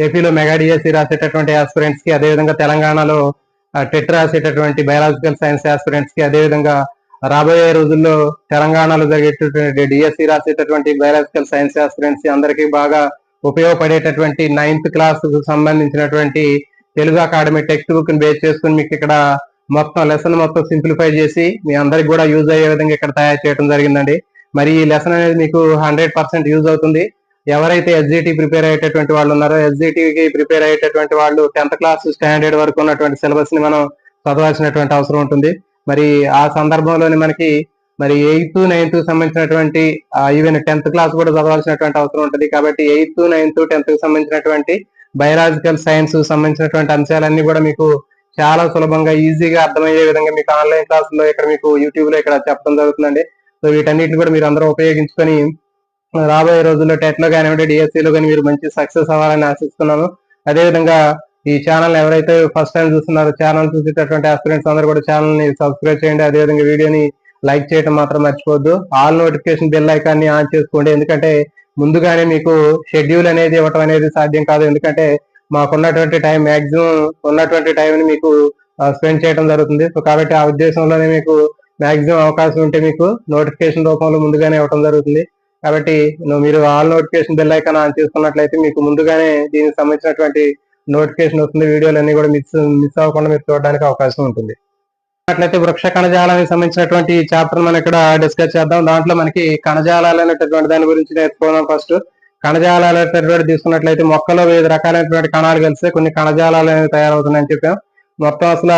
ఏపీలో mega DSC రాసేటటువంటి aspirants కి, అదేవిధంగా తెలంగాణలో టెట్ రాసేటటువంటి బయాలజికల్ సైన్స్ ఆస్పిరెంట్స్ కి, అదేవిధంగా రాబోయే రోజుల్లో తెలంగాణలో జరిగేటటువంటి డిఎస్సి రాసేటటువంటి బయాలజికల్ సైన్స్ ఆస్పిరెంట్స్ అందరికీ బాగా ఉపయోగపడేటటువంటి 9th క్లాస్ సంబంధించినటువంటి తెలుగు అకాడమీ టెక్స్ట్ బుక్ ని బేస్ చేసుకుని మీకు ఇక్కడ మొత్తం లెసన్ మొత్తం సింప్లిఫై చేసి మీ అందరికి కూడా యూజ్ అయ్యే విధంగా ఇక్కడ తయారు చేయడం జరిగిందండి. మరి ఈ లెసన్ అనేది మీకు 100% యూజ్ అవుతుంది. ఎవరైతే ఎస్జిటి ప్రిపేర్ అయ్యేటటువంటి వాళ్ళు ఉన్నారో, ఎస్జిటికి ప్రిపేర్ అయ్యేటటువంటి వాళ్ళు 10th క్లాస్ స్టాండర్డ్ వరకు ఉన్నటువంటి సిలబస్ ని మనం చదవాల్సినటువంటి అవసరం ఉంటుంది. మరి ఆ సందర్భంలోని మనకి మరి 8th 9th సంబంధించినటువంటి ఈవెన్ 10th క్లాస్ కూడా చదవాల్సినటువంటి అవసరం ఉంటుంది. కాబట్టి 8th 9th 10th సంబంధించినటువంటి బయాలజికల్ సైన్స్ సంబంధించినటువంటి అంశాలన్నీ కూడా మీకు చాలా సులభంగా ఈజీగా అర్థమయ్యే విధంగా మీకు ఆన్లైన్ క్లాసుల్లో ఇక్కడ మీకు యూట్యూబ్ లో ఇక్కడ చెప్పడం జరుగుతుందండి. సో వీటన్నిటిని కూడా మీరు అందరూ ఉపయోగించుకొని రాబోయే రోజుల్లో టెట్ లో కానివ్వండి, డిఎస్సీలో కానీ మీరు మంచి సక్సెస్ అవ్వాలని ఆశిస్తున్నాను. అదేవిధంగా ఈ ఛానల్ ఎవరైతే ఫస్ట్ టైం చూస్తున్నారో, ఛానల్ చూసేటటువంటి ఆస్పిరెంట్స్ అందరూ కూడా ఛానల్ ని సబ్స్క్రైబ్ చేయండి. అదేవిధంగా వీడియోని లైక్ చేయడం మాత్రం మర్చిపోవద్దు. ఆల్ నోటిఫికేషన్ బెల్ ఐకాన్ని ఆన్ చేసుకోండి. ఎందుకంటే ముందుగానే మీకు షెడ్యూల్ అనేది ఇవ్వటం అనేది సాధ్యం కాదు. ఎందుకంటే మాకున్నటువంటి టైం మాక్సిమం ఉన్నటువంటి టైంని మీకు స్పెండ్ చేయడం జరుగుతుంది. సో కాబట్టి ఆ ఉద్దేశంలోనే మీకు మాక్సిమం అవకాశం ఉంటే మీకు నోటిఫికేషన్ రూపంలో ముందుగానే ఇవ్వడం జరుగుతుంది. కాబట్టి మీరు all notification bell icon on చేసుకున్నట్లయితే మీకు ముందుగానే దీనికి సంబంధించినటువంటి నోటిఫికేషన్ వస్తుంది. వీడియోలన్నీ కూడా మిస్ అవ్వకుండా మీరు చూడడానికి అవకాశం ఉంటుంది. అట్లయితే వృక్ష కణజాలానికి సంబంధించినటువంటి చాప్టర్ మనం ఇక్కడ డిస్కస్ చేద్దాం. దాంట్లో మనకి కణజాలాలు అనేటటువంటి దాని గురించి నేర్చుకోవడం. ఫస్ట్ కణజాలాలు అనేటటువంటి తీసుకున్నట్లయితే మొక్కలో వివిధ రకాలైనటువంటి కణాలు కలిస్తే కొన్ని కణజాలాలు అనేవి తయారవుతున్నాయని చెప్పాం. మొత్తం అసలు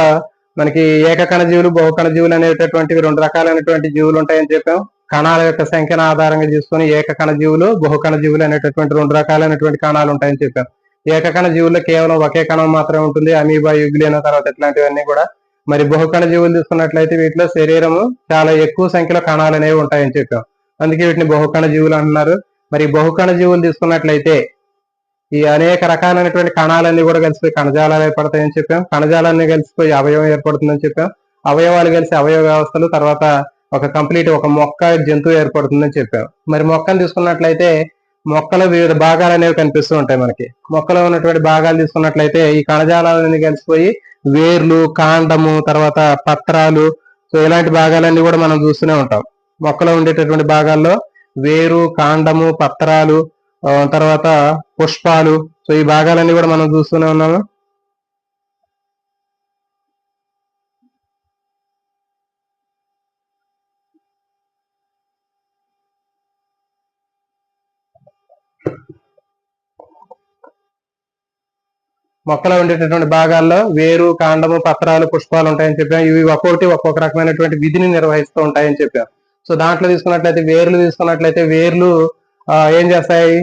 మనకి ఏకకణ జీవులు, బహుకణ జీవులు అనేటటువంటివి 2 రకాలైనటువంటి జీవులు ఉంటాయని చెప్పాం. కణాల యొక్క సంఖ్యను ఆధారంగా తీసుకొని ఏకకణ జీవులు, బహుకణ జీవులు అనేటటువంటి 2 రకాలైనటువంటి కణాలు ఉంటాయని చెప్పాం. ఏకకణ జీవుల్లో కేవలం ఒకే కణం మాత్రమే ఉంటుంది, అమీబా, యుగ్లియన్ తర్వాత ఇట్లాంటివన్నీ కూడా. మరి బహుకణ జీవులు తీసుకున్నట్లయితే వీటిలో శరీరము చాలా ఎక్కువ సంఖ్యలో కణాలు అనేవి ఉంటాయని చెప్పాం. అందుకే వీటిని బహుకణ జీవులు అంటున్నారు. మరి బహుకణ జీవులు తీసుకున్నట్లయితే ఈ అనేక రకాలైనటువంటి కణాలన్నీ కూడా కలిసిపోయి కణజాలాలు ఏర్పడతాయని చెప్పాం. కణజాలన్నీ కలిసిపోయి అవయవం ఏర్పడుతుందని చెప్పాం. అవయవాలు కలిసి అవయవ వ్యవస్థలు, తర్వాత ఒక కంప్లీట్ ఒక మొక్క, జంతువు ఏర్పడుతుందని చెప్పాం. మరి మొక్కను తీసుకున్నట్లయితే మొక్కలో వివిధ భాగాలు అనేవి కనిపిస్తూ ఉంటాయి మనకి. మొక్కలో ఉన్నటువంటి భాగాలు తీసుకున్నట్లయితే ఈ కణజాలాలన్నీ కలిసిపోయి వేర్లు, కాండము, తర్వాత పత్రాలు, సో ఇలాంటి భాగాలన్నీ కూడా మనం చూస్తూనే ఉంటాం. మొక్కలో ఉండేటటువంటి భాగాల్లో వేరు, కాండము, పత్రాలు, తర్వాత పుష్పాలు, సో ఈ భాగాలన్నీ కూడా మనం చూస్తూనే ఉన్నాము. మొక్కలో ఉండేటటువంటి భాగాల్లో వేరు, కాండము, పత్రాలు, పుష్పాలు ఉంటాయని చెప్పాం. ఇవి ఒక్కొక్కటి ఒక్కొక్క రకమైనటువంటి విధిని నిర్వహిస్తూ ఉంటాయని చెప్పాం. సో దాంట్లో తీసుకున్నట్లయితే వేర్లు తీసుకున్నట్లయితే వేర్లు ఏం చేస్తాయి,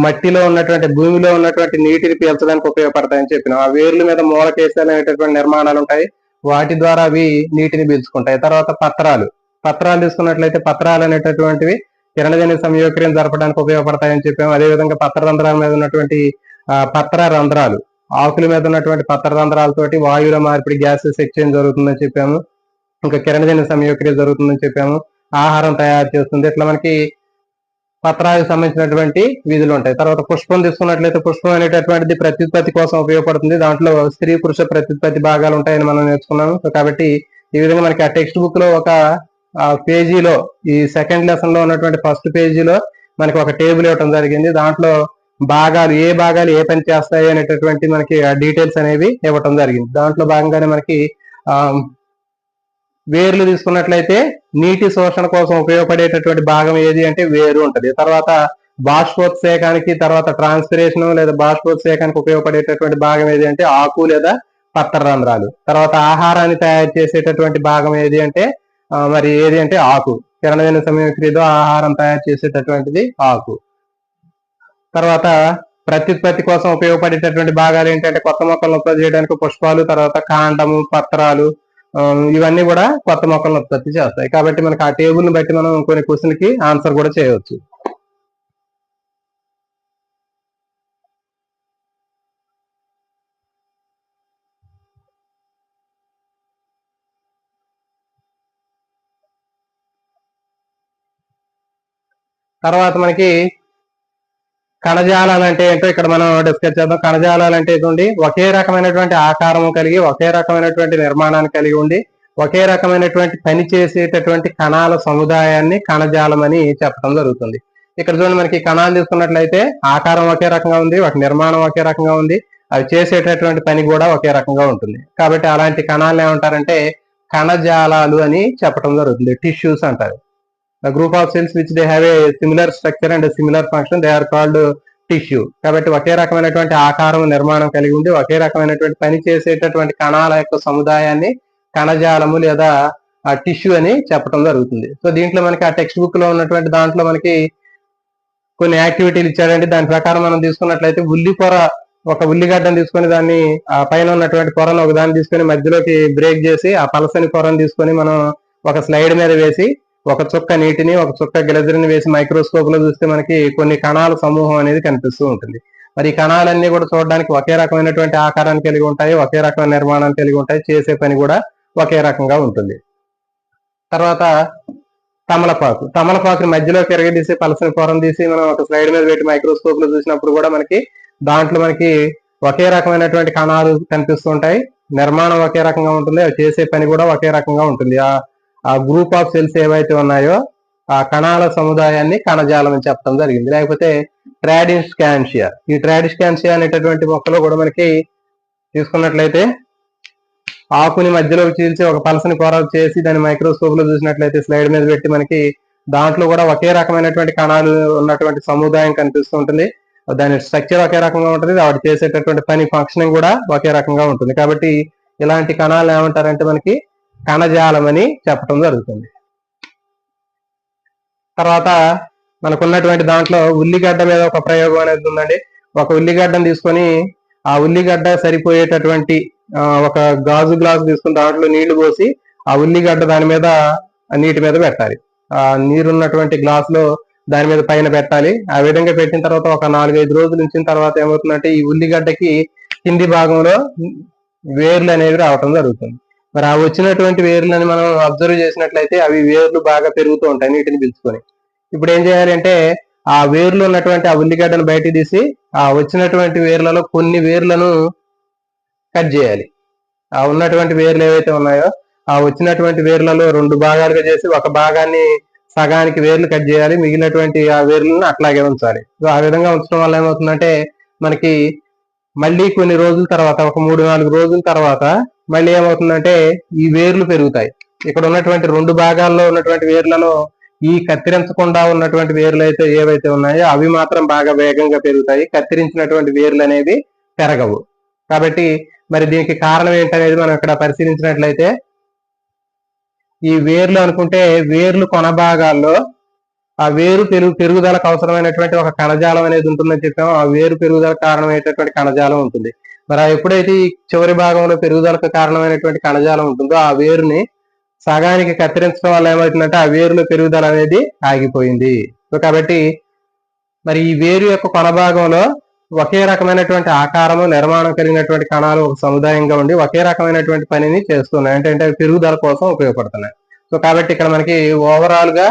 మట్టిలో ఉన్నటువంటి భూమిలో ఉన్నటువంటి నీటిని పీల్చడానికి ఉపయోగపడతాయని చెప్పినాం. ఆ వేర్ల మీద మూలకేశాలు అనేటటువంటి నిర్మాణాలు ఉంటాయి, వాటి ద్వారా అవి నీటిని పీల్చుకుంటాయి. తర్వాత పత్రాలు తీసుకున్నట్లయితే పత్రాలు అనేటటువంటివి కిరణజన్య సంయోక్రియం జరపడానికి ఉపయోగపడతాయని చెప్పాము. అదేవిధంగా పత్ర రంధ్రాల మీద ఉన్నటువంటి పత్ర రంధ్రాలు, ఆకుల మీద ఉన్నటువంటి పత్ర రంధ్రాలతోటి వాయువుల మార్పిడి, గ్యాసెస్ ఎక్స్చేంజ్ జరుగుతుందని చెప్పాము. ఇంకా కిరణజన్య సంయోక్రియ జరుగుతుందని చెప్పాము. ఆహారం తయారు చేస్తుంది. ఇట్లా మనకి పత్రాలకు సంబంధించినటువంటి విధులు ఉంటాయి. తర్వాత పుష్పం తీసుకున్నట్లయితే పుష్పం అనేటటువంటిది ప్రత్యుత్పత్తి కోసం ఉపయోగపడుతుంది. దాంట్లో స్త్రీ పురుష ప్రత్యుత్పత్తి భాగాలు ఉంటాయని మనం నేర్చుకున్నాము. సో కాబట్టి ఈ విధంగా మనకి ఆ టెక్స్ట్ బుక్ లో ఒక పేజీలో, ఈ సెకండ్ లెసన్ లో ఉన్నటువంటి ఫస్ట్ పేజీలో మనకి ఒక టేబుల్ ఇవ్వడం జరిగింది. దాంట్లో భాగాలు ఏ భాగాలు ఏ పని చేస్తాయి అనేటటువంటి మనకి డీటెయిల్స్ అనేవి ఇవ్వటం జరిగింది. దాంట్లో భాగంగానే మనకి వేర్లు తీసుకున్నట్లయితే నీటి శోషణ కోసం ఉపయోగపడేటటువంటి భాగం ఏది అంటే వేరు ఉంటది. తర్వాత బాష్పోత్సేకానికి, తర్వాత ట్రాన్స్పిరేషన్ లేదా బాష్పోత్సేకానికి ఉపయోగపడేటటువంటి భాగం ఏది అంటే ఆకు లేదా పత్ర రంధ్రాలు. తర్వాత ఆహారాన్ని తయారు చేసేటటువంటి భాగం ఏది అంటే మరి ఏది అంటే ఆకు. కిరణజన్య సంయోక్రియతో ఆహారం తయారు చేసేటటువంటిది ఆకు. తర్వాత ప్రత్యుత్పత్తి కోసం ఉపయోగపడేటటువంటి భాగాలు ఏంటంటే కొత్త మొక్కలను ఉత్పత్తి చేయడానికి పుష్పాలు, తర్వాత కాండము, పత్రాలు, ఇవన్నీ కూడా కొత్త మొక్కలను ఉత్పత్తి చేస్తాయి. కాబట్టి మనకి ఆ టేబుల్ ని బట్టి మనం కొన్ని క్వశ్చన్ కి ఆన్సర్ కూడా చేయవచ్చు. తర్వాత మనకి కణజాలాలు అంటే ఏంటో ఇక్కడ మనం డిస్కస్ చేద్దాం. కణజాలాలు అంటే ఏంటండి, ఒకే రకమైనటువంటి ఆకారం కలిగి, ఒకే రకమైనటువంటి నిర్మాణాన్ని కలిగి ఉండి, ఒకే రకమైనటువంటి పని చేసేటటువంటి కణాల సముదాయాన్ని కణజాలం అని చెప్పడం జరుగుతుంది. ఇక్కడ చూడండి, మనకి కణాలు తీసుకున్నట్లయితే ఆకారం ఒకే రకంగా ఉంది, వాటి నిర్మాణం ఒకే రకంగా ఉంది, అవి చేసేటటువంటి పని కూడా ఒకే రకంగా ఉంటుంది. కాబట్టి అలాంటి కణాలను ఏమంటారంటే కణజాలాలు అని చెప్పడం జరుగుతుంది. టిష్యూస్ అంటారు. The group of cells which they have a similar structure and a similar function, they are called tissue. కాబట్టి ఒకే రకమైనటువంటి ఆకారం నిర్మాణం కలిగి ఉండి ఒకే రకమైనటువంటి పని చేసేటటువంటి కణాల యొక్క సముదాయాన్ని కణజాలము లేదా ఆ టిష్యూ అని చెప్పడం జరుగుతుంది. సో దీంట్లో మనకి ఆ టెక్స్ట్ బుక్ లో ఉన్నటువంటి దాంట్లో మనకి కొన్ని యాక్టివిటీలు ఇచ్చాడండి. దాని ప్రకారం మనం తీసుకున్నట్లయితే ఒక ఉల్లిగడ్డను తీసుకొని దాన్ని ఆ పైన ఉన్నటువంటి పొరను ఒక దాన్ని తీసుకొని మధ్యలోకి బ్రేక్ చేసి ఆ పలసని పొరను తీసుకొని మనం ఒక స్లైడ్ మీద వేసి ఒక చుక్క నీటిని ఒక చుక్క గ్లెజర్ని వేసి మైక్రోస్కోప్ లో చూస్తే మనకి కొన్ని కణాల సమూహం అనేది కనిపిస్తూ ఉంటుంది. మరి ఈ కణాలన్నీ కూడా చూడడానికి ఒకే రకమైనటువంటి ఆకారాన్ని కలిగి ఉంటాయి, ఒకే రకమైన నిర్మాణాన్ని కలిగి ఉంటాయి, చేసే పని కూడా ఒకే రకంగా ఉంటుంది. తర్వాత తమలపాకుని మధ్యలో తిరగదీసి పలసని పొరం తీసి మనం ఒక స్లైడ్ మీద పెట్టి మైక్రోస్కోప్ లో చూసినప్పుడు కూడా మనకి దాంట్లో మనకి ఒకే రకమైనటువంటి కణాలు కనిపిస్తూ ఉంటాయి, నిర్మాణం ఒకే రకంగా ఉంటుంది, అవి చేసే పని కూడా ఒకే రకంగా ఉంటుంది. ఆ గ్రూప్ ఆఫ్ సెల్స్ ఏవైతే ఉన్నాయో ఆ కణాల సముదాయాన్ని కణజాలం అని చెప్పడం జరిగింది. లేకపోతే ట్రాడిస్కాన్షియా, ఈ ట్రాడిస్కాన్షియా అనేటటువంటి మొక్కలో కూడా మనకి తీసుకున్నట్లయితే ఆకుని మధ్యలోకి చీల్చి ఒక పలసని పొర చేసి దాన్ని మైక్రోస్కోప్ లో చూసినట్లయితే స్లైడ్ మీద పెట్టి మనకి దాంట్లో కూడా ఒకే రకమైనటువంటి కణాలు ఉన్నటువంటి సముదాయం కనిపిస్తూ ఉంటుంది. దాని స్ట్రక్చర్ ఒకే రకంగా ఉంటుంది, వాటి చేసేటటువంటి పని ఫంక్షనింగ్ కూడా ఒకే రకంగా ఉంటుంది. కాబట్టి ఇలాంటి కణాలు ఏమంటారంటే మనకి కణజాలం అని చెప్పడం జరుగుతుంది. తర్వాత మనకున్నటువంటి దాంట్లో ఉల్లిగడ్డ మీద ఒక ప్రయోగం అనేది ఉందండి. ఒక ఉల్లిగడ్డను తీసుకొని ఆ ఉల్లిగడ్డ సరిపోయేటటువంటి ఒక గాజు గ్లాసు తీసుకుని దాంట్లో నీళ్లు పోసి ఆ ఉల్లిగడ్డ దాని మీద నీటి మీద పెట్టాలి. ఆ నీరున్నటువంటి గ్లాస్ లో దాని మీద పైన పెట్టాలి. ఆ విధంగా పెట్టిన తర్వాత ఒక 4-5 రోజులు ఉంచిన తర్వాత ఏమవుతుందంటే ఈ ఉల్లిగడ్డకి కింది భాగంలో వేర్లు అనేవి రావటం జరుగుతుంది. మరి ఆ వచ్చినటువంటి వేర్లని మనం అబ్జర్వ్ చేసినట్లయితే అవి వేర్లు బాగా పెరుగుతూ ఉంటాయి నీటిని పీల్చుకొని. ఇప్పుడు ఏం చేయాలంటే ఆ వేర్లు ఉన్నటువంటి ఆ ఉల్లిగడ్డను బయట తీసి ఆ వచ్చినటువంటి వేర్లలో కొన్ని వేర్లను కట్ చేయాలి. ఆ ఉన్నటువంటి వేర్లు ఏవైతే ఉన్నాయో ఆ వచ్చినటువంటి వేర్లలో 2 భాగాలుగా చేసి ఒక భాగాన్ని సగానికి వేర్లు కట్ చేయాలి, మిగిలినటువంటి ఆ వేర్లను అట్లాగే ఉంచాలి. సో ఆ విధంగా ఉంచడం వల్ల ఏమవుతుందంటే మనకి మళ్ళీ కొన్ని రోజుల తర్వాత ఒక 3-4 రోజుల తర్వాత మళ్ళీ ఏమవుతుందంటే ఈ వేర్లు పెరుగుతాయి. ఇక్కడ ఉన్నటువంటి 2 భాగాల్లో ఉన్నటువంటి వేర్లలో ఈ కత్తిరించకుండా ఉన్నటువంటి వేర్లు అయితే ఏవైతే ఉన్నాయో అవి మాత్రం బాగా వేగంగా పెరుగుతాయి, కత్తిరించినటువంటి వేర్లు అనేవి పెరగవు. కాబట్టి మరి దీనికి కారణం ఏంటనేది మనం ఇక్కడ పరిశీలించినట్లయితే ఈ వేర్లు అనుకుంటే వేర్లు కొన భాగాల్లో ఆ వేరు పెరుగుదలకు అవసరమైనటువంటి ఒక కణజాలం అనేది ఉంటుందని చెప్పాము. ఆ వేరు పెరుగుదలకు కారణమైనటువంటి కణజాలం ఉంటుంది. మరి ఎప్పుడైతే ఈ చివరి భాగంలో పెరుగుదలకు కారణమైనటువంటి కణజాలం ఉంటుందో ఆ వేరుని సగానికి కత్తిరించడం వల్ల ఏమవుతుందంటే ఆ వేరులో పెరుగుదల అనేది ఆగిపోయింది. సో కాబట్టి మరి ఈ వేరు యొక్క కొన భాగంలో ఒకే రకమైనటువంటి ఆకారము నిర్మాణం కలిగినటువంటి కణాలు ఒక సముదాయంగా ఉండి ఒకే రకమైనటువంటి పనిని చేస్తున్నాయి, అంటే పెరుగుదల కోసం ఉపయోగపడుతున్నాయి. సో కాబట్టి ఇక్కడ మనకి ఓవరాల్ గా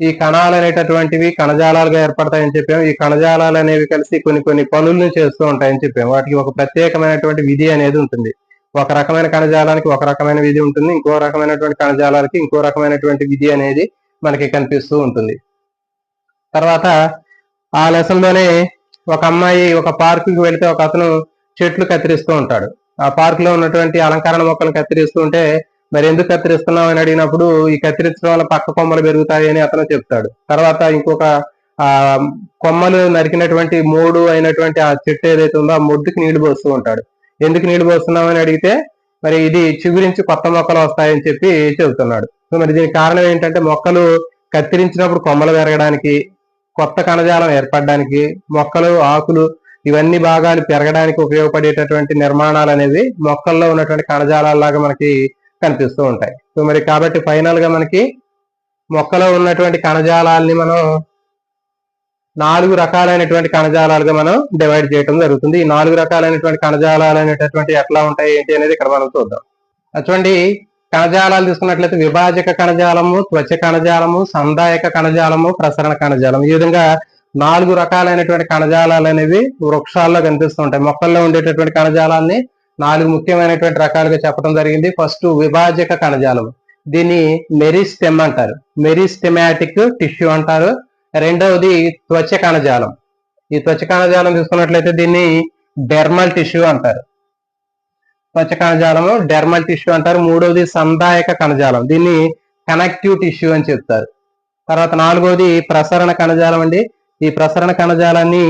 ఈ కణాలు అనేటటువంటివి కణజాలాలుగా ఏర్పడతాయని చెప్పాము. ఈ కణజాలాలు అనేవి కలిసి కొన్ని పనులను చేస్తూ ఉంటాయని చెప్పాము. వాటికి ఒక ప్రత్యేకమైనటువంటి విధి అనేది ఉంటుంది. ఒక రకమైన కణజాలానికి ఒక రకమైన విధి ఉంటుంది, ఇంకో రకమైనటువంటి కణజాలాలకి ఇంకో రకమైనటువంటి విధి అనేది మనకి కనిపిస్తూ ఉంటుంది. తర్వాత ఆ లెసన్ లోనే ఒక అమ్మాయి ఒక పార్క్ కి వెళితే ఒక అతను చెట్లు కత్తిరిస్తూ ఉంటాడు. ఆ పార్క్ లో ఉన్నటువంటి అలంకరణ మొక్కలు కత్తిరిస్తూ ఉంటే మరి ఎందుకు కత్తిరిస్తున్నావు అని అడిగినప్పుడు ఈ కత్తిరించడం వల్ల పక్క కొమ్మలు పెరుగుతాయి అని అతను చెప్తాడు. తర్వాత ఇంకొక ఆ కొమ్మలు నరికినటువంటి మోడు అయినటువంటి ఆ చెట్టు ఏదైతే ఉందో ఆ మొడ్డుకి నీళ్లు పోస్తూ ఉంటాడు. ఎందుకు నీళ్లు పోస్తున్నావు అని అడిగితే మరి ఇది చిగురించి కొత్త మొక్కలు వస్తాయని చెప్పి చెబుతున్నాడు. సో మరి దీనికి కారణం ఏంటంటే మొక్కలు కత్తిరించినప్పుడు కొమ్మలు పెరగడానికి, కొత్త కణజాలం ఏర్పడడానికి, మొక్కలు ఆకులు ఇవన్నీ భాగాలు పెరగడానికి ఉపయోగపడేటటువంటి నిర్మాణాలు అనేవి మొక్కల్లో ఉన్నటువంటి కణజాలాల్లాగా మనకి కనిపిస్తూ ఉంటాయి. సో మరి కాబట్టి ఫైనల్ గా మనకి మొక్కలో ఉన్నటువంటి కణజాలాల్ని మనం 4 రకాలైనటువంటి కణజాలాలుగా మనం డివైడ్ చేయడం జరుగుతుంది. ఈ 4 రకాలైనటువంటి కణజాలాలు అనేటటువంటి ఎట్లా ఉంటాయి ఏంటి అనేది ఇక్కడ మనం చూద్దాం. అటువంటి కణజాలాలు తీసుకున్నట్లయితే విభాజక కణజాలము, త్వచ కణజాలము, సందాయక కణజాలము, ప్రసరణ కణజాలం, ఈ విధంగా 4 రకాలైనటువంటి కణజాలాలు అనేవి వృక్షాల్లో కనిపిస్తుంటాయి. మొక్కల్లో ఉండేటటువంటి కణజాలాన్ని 4 ముఖ్యమైనటువంటి రకాలుగా చెప్పడం జరిగింది. ఫస్ట్ విభాజక కణజాలం, దీన్ని మెరిస్టెమ్ అంటారు, మెరిస్టెమాటిక్ టిష్యూ అంటారు. రెండవది త్వచ కణజాలం, ఈ త్వచ కణజాలం చూసుకున్నట్లయితే దీన్ని డెర్మల్ టిష్యూ అంటారు, త్వచ కణజాలము డెర్మల్ టిష్యూ అంటారు. మూడవది సంధాయక కణజాలం, దీన్ని కనెక్టివ్ టిష్యూ అని చెప్తారు. తర్వాత నాలుగవది ప్రసరణ కణజాలం అండి, ఈ ప్రసరణ కణజాలాన్ని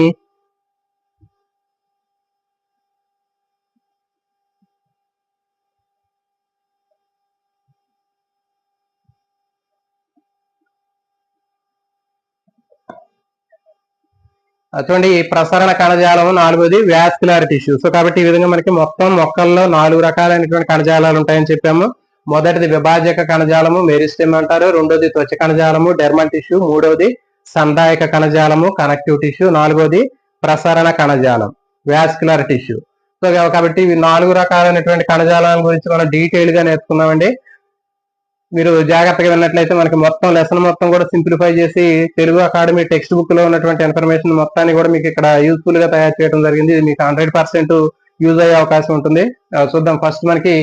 చూడండి, ఈ ప్రసరణ కణజాలం నాలుగోది వాస్కులర్ టిష్యూ. సో కాబట్టి ఈ విధంగా మనకి మొత్తం మొక్కల్లో 4 రకాలైనటువంటి కణజాలాలు ఉంటాయని చెప్పాము. మొదటిది విభాజక కణజాలము మెరిస్టెమ్ అంటారు, రెండోది త్వచ కణజాలము డెర్మల్ టిష్యూ, మూడవది సంధాయక కణజాలము కనెక్టివ్ టిష్యూ, నాలుగోది ప్రసరణ కణజాలం వాస్కులర్ టిష్యూ. సో కాబట్టి ఇవి 4 రకాలైనటువంటి కణజాలాల గురించి మనం డీటెయిల్ గా నేర్చుకున్నామండి. మీరు జాగ్రత్తగా విన్నట్లయితే మనకి మొత్తం లెసన్ మొత్తం కూడా సింప్లిఫై చేసి తెలుగు అకాడమీ టెక్స్ట్ బుక్ లో ఉన్నటువంటి ఇన్ఫర్మేషన్ మొత్తాన్ని కూడా మీకు ఇక్కడ యూస్ఫుల్ గా తయారు చేయడం జరిగింది. ఇది మీకు 100% యూజ్ అయ్యే అవకాశం ఉంటుంది. చూద్దాం. ఫస్ట్ మనకి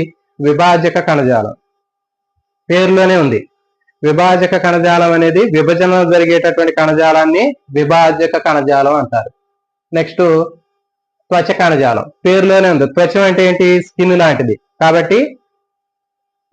విభాజక కణజాలం, పేరులోనే ఉంది. విభాజక కణజాలం అనేది విభజన జరిగేటటువంటి కణజాలాన్ని విభాజక కణజాలం అంటారు. నెక్స్ట్ త్వచ కణజాలం, పేరులోనే ఉంది. త్వచం అంటే ఏంటి? స్కిన్ లాంటిది, కాబట్టి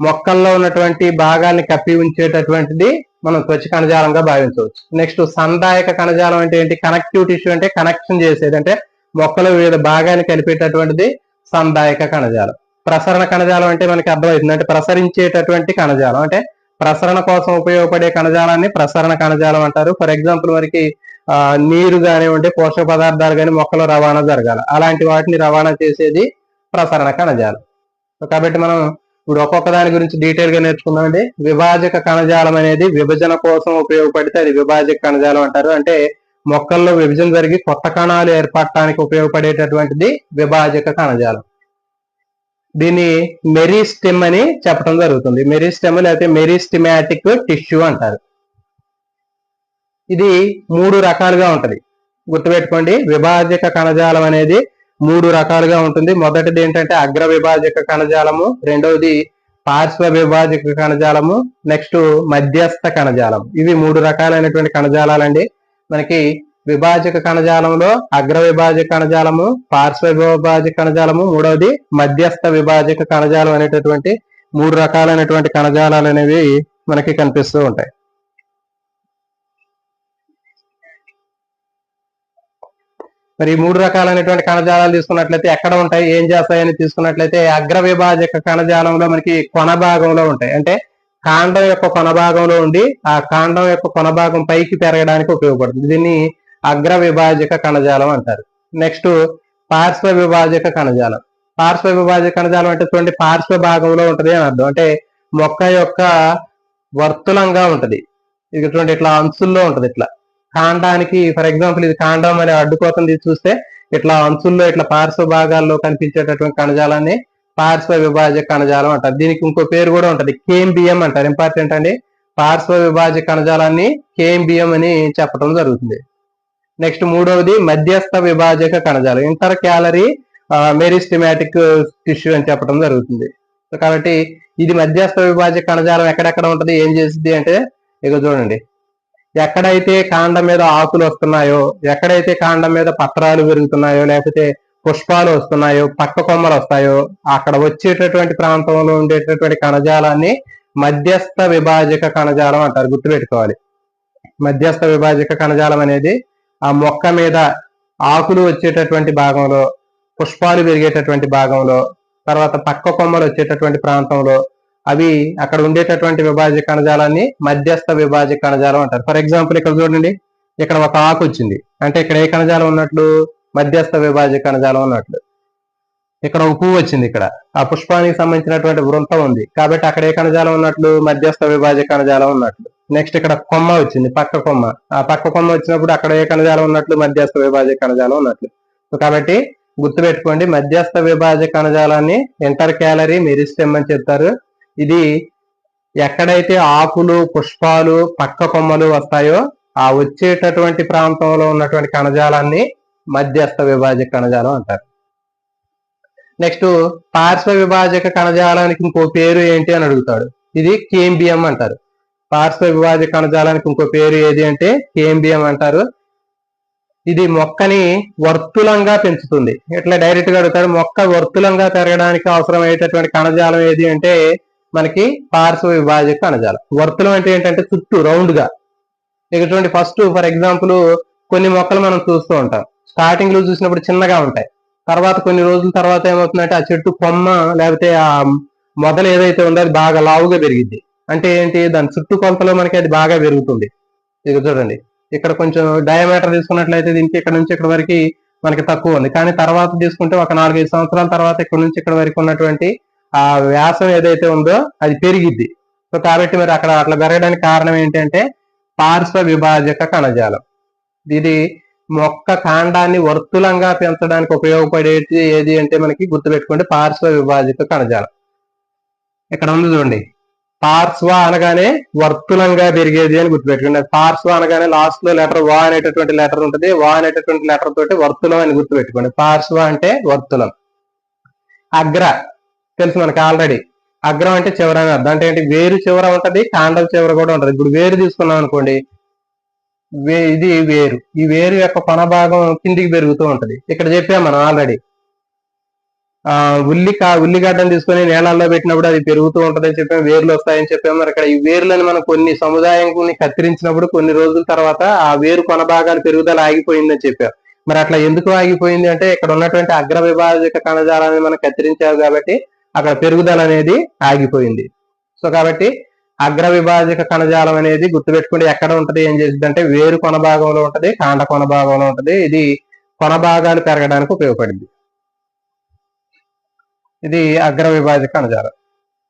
మొక్కల్లో ఉన్నటువంటి భాగాల్ని కప్పి ఉంచేటటువంటిది మనం త్వచ కణజాలంగా భావించవచ్చు. నెక్స్ట్ సంధాయక కణజాలం అంటే ఏంటి? కనెక్టివ్ టిష్యూ అంటే కనెక్షన్ చేసేది, అంటే మొక్కల వివిధ భాగాన్ని కలిపేటటువంటిది సంధాయక కణజాలం. ప్రసరణ కణజాలం అంటే మనకి అర్థమవుతుంది, అంటే ప్రసరించేటటువంటి కణజాలం, అంటే ప్రసరణ కోసం ఉపయోగపడే కణజాలాన్ని ప్రసరణ కణజాలం అంటారు. ఫర్ ఎగ్జాంపుల్ మనకి నీరు కానివ్వండి, పోషక పదార్థాలు కానీ మొక్కలో రవాణా జరగాలి, అలాంటి వాటిని రవాణా చేసేది ప్రసరణ కణజాలం. కాబట్టి మనం ఇప్పుడు ఒక్కొక్క దాని గురించి డీటెయిల్ గా నేర్చుకుందామండి. విభాజక కణజాలం అనేది విభజన కోసం ఉపయోగపడితే అది విభాజక కణజాలం అంటారు. అంటే మొక్కల్లో విభజన జరిగి కొత్త కణాలు ఏర్పడటానికి ఉపయోగపడేటటువంటిది విభాజక కణజాలం. దీన్ని మెరిస్టెమ్ అని చెప్పడం జరుగుతుంది. మెరిస్టెమ్ లేకపోతే మెరిస్టెమాటిక్ టిష్యూ అంటారు. ఇది 3 రకాలుగా ఉంటది, గుర్తుపెట్టుకోండి. విభాజక కణజాలం అనేది 3 రకాలుగా ఉంటుంది. మొదటిది ఏంటంటే అగ్ర విభాజక కణజాలము, రెండవది పార్శ్వ విభాజక కణజాలము, నెక్స్ట్ మధ్యస్థ కణజాలం. ఇవి 3 రకాలైనటువంటి కణజాలాలండి. మనకి విభాజక కణజాలంలో అగ్ర విభాజక కణజాలము, పార్శ్వ విభాజక కణజాలము, మూడవది మధ్యస్థ విభాజక కణజాలం అనేటటువంటి 3 రకాలైనటువంటి కణజాలాలు అనేవి మనకి కనిపిస్తూ ఉంటాయి. మరి 3 రకాలైనటువంటి కణజాలాలు తీసుకున్నట్లయితే ఎక్కడ ఉంటాయి, ఏం చేస్తాయని తీసుకున్నట్లయితే అగ్ర విభాజక కణజాలంలో మనకి కొన భాగంలో ఉంటాయి, అంటే కాండం యొక్క కొన భాగంలో ఉండి ఆ కాండం యొక్క కొన భాగం పైకి పెరగడానికి ఉపయోగపడుతుంది. దీన్ని అగ్ర విభాజక కణజాలం అంటారు. నెక్స్ట్ పార్శ్వ విభాజక కణజాలం. పార్శ్వ విభాజక కణజాలం అంటే చూడండి, పార్శ్వ భాగంలో ఉంటది అని అర్థం, అంటే మొక్క యొక్క వర్తులంగా ఉంటది. ఇది చూడండి, ఇట్లా అంచుల్లో ఉంటది. ఇట్లా కాండానికి, ఫర్ ఎగ్జాంపుల్ ఇది కాండం అనే అడ్డుకోతుంది చూస్తే, ఇట్లా అంచుల్లో ఇట్లా పార్శ్వ భాగాల్లో కనిపించేటటువంటి కణజాలాన్ని పార్శ్వ విభాజక కణజాలం అంటారు. దీనికి ఇంకో పేరు కూడా ఉంటది, కేంబియం అంటారు. ఇంపార్టెంట్ అండి, పార్శ్వ విభాజక కణజాలాన్ని కేంబియం అని చెప్పడం జరుగుతుంది. నెక్స్ట్ మూడవది మధ్యస్థ విభాజక కణజాలం, ఇంటర్ క్యాలరీ మెరిస్టెమాటిక్ టిష్యూ అని చెప్పడం జరుగుతుంది. కాబట్టి ఇది మధ్యస్థ విభాజక కణజాలం ఎక్కడెక్కడ ఉంటది, ఏం చేసింది అంటే, ఇక చూడండి, ఎక్కడైతే కాండం మీద ఆకులు వస్తున్నాయో, ఎక్కడైతే కాండం మీద పత్రాలు పెరుగుతున్నాయో, లేకపోతే పుష్పాలు వస్తున్నాయో, పక్క కొమ్మలు వస్తాయో, అక్కడ వచ్చేటటువంటి ప్రాంతంలో ఉండేటటువంటి కణజాలాన్ని మధ్యస్థ విభాజక కణజాలం అంటారు. గుర్తుపెట్టుకోవాలి, మధ్యస్థ విభాజక కణజాలం అనేది ఆ మొక్క మీద ఆకులు వచ్చేటటువంటి భాగంలో, పుష్పాలు పెరిగేటటువంటి భాగంలో, తర్వాత పక్క కొమ్మలు వచ్చేటటువంటి ప్రాంతంలో, అవి అక్కడ ఉండేటటువంటి విభాజక కణజాలాన్ని మధ్యస్థ విభాజక కణజాలం అంటారు. ఫర్ ఎగ్జాంపుల్ ఇక్కడ చూడండి, ఇక్కడ ఒక ఆకు వచ్చింది అంటే ఇక్కడ ఏ కణజాలం ఉన్నట్లు, మధ్యస్థ విభాజక కణజాలం ఉన్నట్లు. ఇక్కడ ఒక పువ్వు వచ్చింది, ఇక్కడ ఆ పుష్పానికి సంబంధించినటువంటి వృంతం ఉంది, కాబట్టి అక్కడ ఏ కణజాలం ఉన్నట్లు, మధ్యస్థ విభాజక కణజాలం ఉన్నట్లు. నెక్స్ట్ ఇక్కడ కొమ్మ వచ్చింది, పక్క కొమ్మ, ఆ పక్క కొమ్మ వచ్చినప్పుడు అక్కడ ఏ కణజాలం ఉన్నట్లు, మధ్యస్థ విభాజక కణజాలం ఉన్నట్లు. కాబట్టి గుర్తుపెట్టుకోండి, మధ్యస్థ విభాజక కణజాలాన్ని ఇంటర్ క్యాలరీ మెరిస్టెమ్ అని చెప్తారు. ఇది ఎక్కడైతే ఆకులు, పుష్పాలు, పక్క కొమ్మలు వస్తాయో ఆ వచ్చేటటువంటి ప్రాంతంలో ఉన్నటువంటి కణజాలాన్ని మధ్యస్థ విభాజక కణజాలం అంటారు. నెక్స్ట్ పార్శ్వ విభాజక కణజాలానికి ఇంకో పేరు ఏంటి అని అడుగుతాడు. ఇది కేంబియం అంటారు. పార్శ్వ విభాజక కణజాలానికి ఇంకో పేరు ఏది అంటే కేంబియం అంటారు. ఇది మొక్కని వర్తులంగా పెంచుతుంది. ఇట్లా డైరెక్ట్ గా అడుగుతాడు, మొక్క వర్తులంగా పెరగడానికి అవసరమయ్యేటటువంటి కణజాలం ఏది అంటే మనకి పార్శ్వ విభాజక కణజాలం. వర్తులం అంటే ఏంటంటే చుట్టూ రౌండ్ గా. ఇటువంటి ఫస్ట్ ఫర్ ఎగ్జాంపుల్ కొన్ని మొక్కలు మనం చూస్తూ ఉంటాం. స్టార్టింగ్ లో చూసినప్పుడు చిన్నగా ఉంటాయి. తర్వాత కొన్ని రోజుల తర్వాత ఏమవుతుందంటే ఆ చెట్టు కొమ్మ లేకపోతే ఆ మొదలు ఏదైతే ఉందో అది బాగా లావుగా పెరిగింది. అంటే ఏంటి, దాని చుట్టుకొలతలో మనకి అది బాగా పెరుగుతుంది. ఇది చూడండి, ఇక్కడ కొంచెం డయామీటర్ తీసుకున్నట్లయితే దీనికి ఇక్కడ నుంచి ఇక్కడ వరకు మనకి తక్కువ ఉంది. కానీ తర్వాత తీసుకుంటే ఒక 4-5 సంవత్సరాల తర్వాత ఇక్కడ నుంచి ఇక్కడ వరకు ఉన్నటువంటి ఆ వ్యాసం ఏదైతే ఉందో అది పెరిగిద్ది. సో కాబట్టి మరి అక్కడ అట్లా పెరగడానికి కారణం ఏంటంటే పార్శ్వ విభాజక కణజాలం. ఇది మొక్క కాండాన్ని వర్తులంగా పెంచడానికి ఉపయోగపడేది ఏది అంటే మనకి గుర్తుపెట్టుకోండి పార్శ్వ విభాజక కణజాలం. ఇక్కడ ఉంది చూడండి, పార్శ్వ అనగానే వర్తులంగా పెరిగేది అని గుర్తుపెట్టుకోండి. పార్శ్వ అనగానే లాస్ట్ లో లెటర్ వా అనేటటువంటి లెటర్ ఉంటుంది. వా అనేటటువంటి లెటర్ తోటి వర్తులం అని గుర్తుపెట్టుకోండి. పార్శ్వ అంటే వర్తులం. అగ్ర తెలుసు మనకి ఆల్రెడీ. అగ్రం అంటే చివర అని అర్థం. అంటే ఏంటి, వేరు చివర ఉంటది, కాండం చివర కూడా ఉంటది. ఇప్పుడు వేరు తీసుకున్నాం అనుకోండి, ఇది వేరు. ఈ వేరు యొక్క కొన భాగం కిందికి పెరుగుతూ ఉంటది. ఇక్కడ చెప్పాం మనం ఆల్రెడీ. ఉల్లిగడ్డను తీసుకొని నేలల్లో పెట్టినప్పుడు అది పెరుగుతూ ఉంటదని చెప్పాము, వేర్లు వస్తాయని చెప్పాము. మరి ఇక్కడ ఈ వేర్లను మనం కొన్ని సముదాయాన్ని కత్తిరించినప్పుడు కొన్ని రోజుల తర్వాత ఆ వేరు కొన భాగాలు పెరుగుదల ఆగిపోయిందని చెప్పాం. మరి అట్లా ఎందుకు ఆగిపోయింది అంటే ఇక్కడ ఉన్నటువంటి అగ్ర విభాజక కణజాలాన్ని మనం కత్తిరించాము కాబట్టి అక్కడ పెరుగుదల అనేది ఆగిపోయింది. సో కాబట్టి అగ్ర విభాజక కణజాలం అనేది గుర్తుపెట్టుకుంటే ఎక్కడ ఉంటది, ఏం చేసింది అంటే వేరు కొన భాగంలో ఉంటది, కాండ కొన భాగంలో ఉంటది. ఇది కొన భాగాలు పెరగడానికి ఉపయోగపడింది. ఇది అగ్ర విభాజక కణజాలం.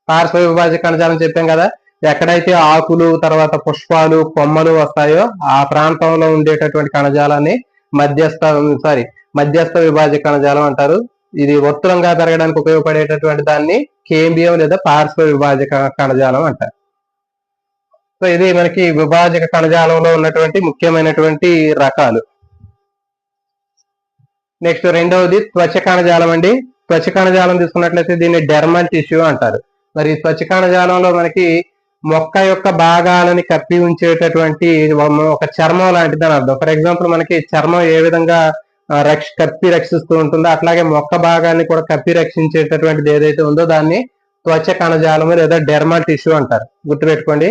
పార్శ్వ విభాజక కణజాలం చెప్పాం కదా, ఎక్కడైతే ఆకులు తర్వాత పుష్పాలు కొమ్మలు వస్తాయో ఆ ప్రాంతంలో ఉండేటటువంటి కణజాలాన్ని మధ్యస్థ విభాజక కణజాలం అంటారు. ఇది వర్తులంగా పెరగడానికి ఉపయోగపడేటటువంటి దాన్ని కేంబియం లేదా పార్శ్వ విభాజక కణజాలం అంటారు. సో ఇది మనకి విభాజక కణజాలంలో ఉన్నటువంటి ముఖ్యమైనటువంటి రకాలు. నెక్స్ట్ రెండవది త్వచ కణజాలం అండి. త్వచ కణజాలం తీసుకున్నట్లయితే దీన్ని డెర్మల్ టిష్యూ అంటారు. మరి త్వచ కణజాలంలో మనకి మొక్క యొక్క భాగాలని కప్పి ఉంచేటటువంటి ఒక చర్మం లాంటిది అని అర్థం. ఫర్ ఎగ్జాంపుల్ మనకి చర్మం ఏ విధంగా కప్పి రక్షిస్తూ ఉంటుందో అట్లాగే మొక్క భాగాన్ని కూడా కప్పి రక్షించేటటువంటిది ఏదైతే ఉందో దాన్ని త్వచ కణజాలము లేదా డెర్మల్ టిష్యూ అంటారు. గుర్తుపెట్టుకోండి,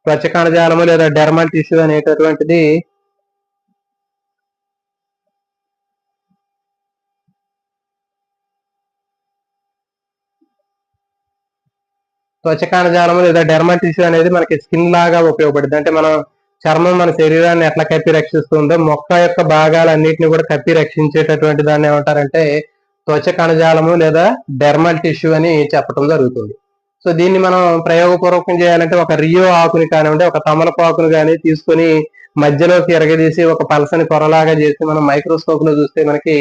త్వచ కణజాలము లేదా డెర్మల్ టిష్యూ అనేటటువంటిది త్వచ కణజాలము లేదా డెర్మల్ టిష్యూ అనేది మనకి స్కిన్ లాగా ఉపయోగపడుతుంది. అంటే మనం చర్మం మన శరీరాన్ని ఎట్లా కప్పి రక్షిస్తుందో మొక్క యొక్క భాగాలన్నింటినీ కూడా కప్పి రక్షించేటటువంటి దాన్ని ఏమంటారంటే త్వచ కణజాలము లేదా డెర్మల్ టిష్యూ అని చెప్పడం జరుగుతుంది. సో దీన్ని మనం ప్రయోగపూర్వకం చేయాలంటే ఒక రియో ఆకుని కానివ్వండి, ఒక తమలపాకుని కానీ తీసుకొని మధ్యలోకి ఎరగదీసి ఒక పలసని పొరలాగా చేసి మనం మైక్రోస్కోప్ లో చూస్తే మనకి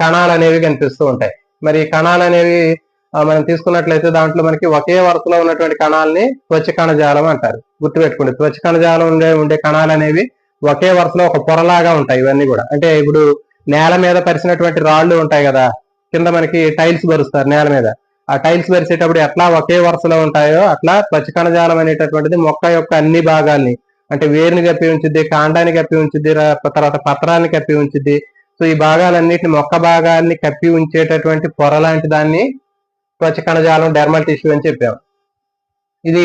కణాలు అనేవి కనిపిస్తూ ఉంటాయి. మరి కణాలు అనేవి మనం తీసుకున్నట్లయితే దాంట్లో మనకి ఒకే వరుసలో ఉన్నటువంటి కణాలని త్వచ కణజాలం అంటారు. గుర్తుపెట్టుకోండి, త్వచ కణజాలం ఉండే కణాలు అనేవి ఒకే వరుసలో ఒక పొరలాగా ఉంటాయి. ఇవన్నీ కూడా అంటే ఇప్పుడు నేల మీద పరిచినటువంటి రాళ్లు ఉంటాయి కదా, కింద మనకి టైల్స్ పరుస్తారు నేల మీద. ఆ టైల్స్ పరిచేటప్పుడు ఎట్లా ఒకే వరుసలో ఉంటాయో అట్లా త్వచ కణజాలం అనేటటువంటిది మొక్క యొక్క అన్ని భాగాల్ని అంటే వేరుని కప్పి ఉంచుద్ది, కాండాన్ని కప్పి ఉంచుద్ది, తర్వాత పత్రాన్ని కప్పి ఉంచుద్ది. సో ఈ భాగాలన్నిటిని మొక్క భాగాల్ని కప్పి ఉంచేటటువంటి పొర లాంటి దాన్ని త్వచ కణజాలం డెర్మల్ టిష్యూ అని చెప్పాం. ఇది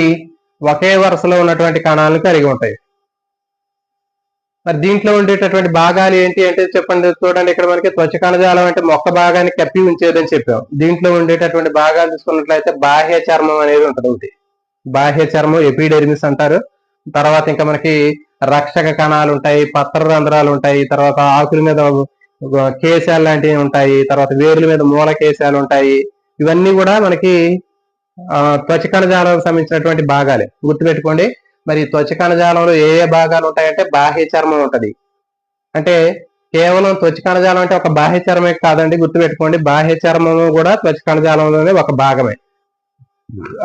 ఒకే వరుసలో ఉన్నటువంటి కణాలను కలిగి ఉంటాయి. మరి దీంట్లో ఉండేటటువంటి భాగాలు ఏంటి అంటే చెప్పండి, చూడండి ఇక్కడ మనకి త్వచ కణజాలం అంటే మొక్క భాగాన్ని కప్పి ఉంచేదని చెప్పాం. దీంట్లో ఉండేటటువంటి భాగాలు తీసుకున్నట్లయితే బాహ్య చర్మం అనేది ఉంటుంది. ఒకటి బాహ్య చర్మం ఎపిడెర్మిస్ అంటారు. తర్వాత ఇంకా మనకి రక్షక కణాలు ఉంటాయి, పత్ర రంధ్రాలు ఉంటాయి, తర్వాత ఆకుల మీద కేశాలు లాంటివి ఉంటాయి, తర్వాత వేర్ల మీద మూల కేశాలు ఉంటాయి. ఇవన్నీ కూడా మనకి త్వచ కణజాలానికి సంబంధించినటువంటి భాగాలే. గుర్తుపెట్టుకోండి, మరి త్వచ కణజాలంలో ఏ ఏ భాగాలు ఉంటాయంటే బాహ్య చర్మం ఉంటది. అంటే కేవలం త్వచ కణజాలం అంటే ఒక బాహ్య చర్మే కాదండి, గుర్తుపెట్టుకోండి, బాహ్య చర్మము కూడా త్వచ కణజాలంలోనే ఒక భాగమే.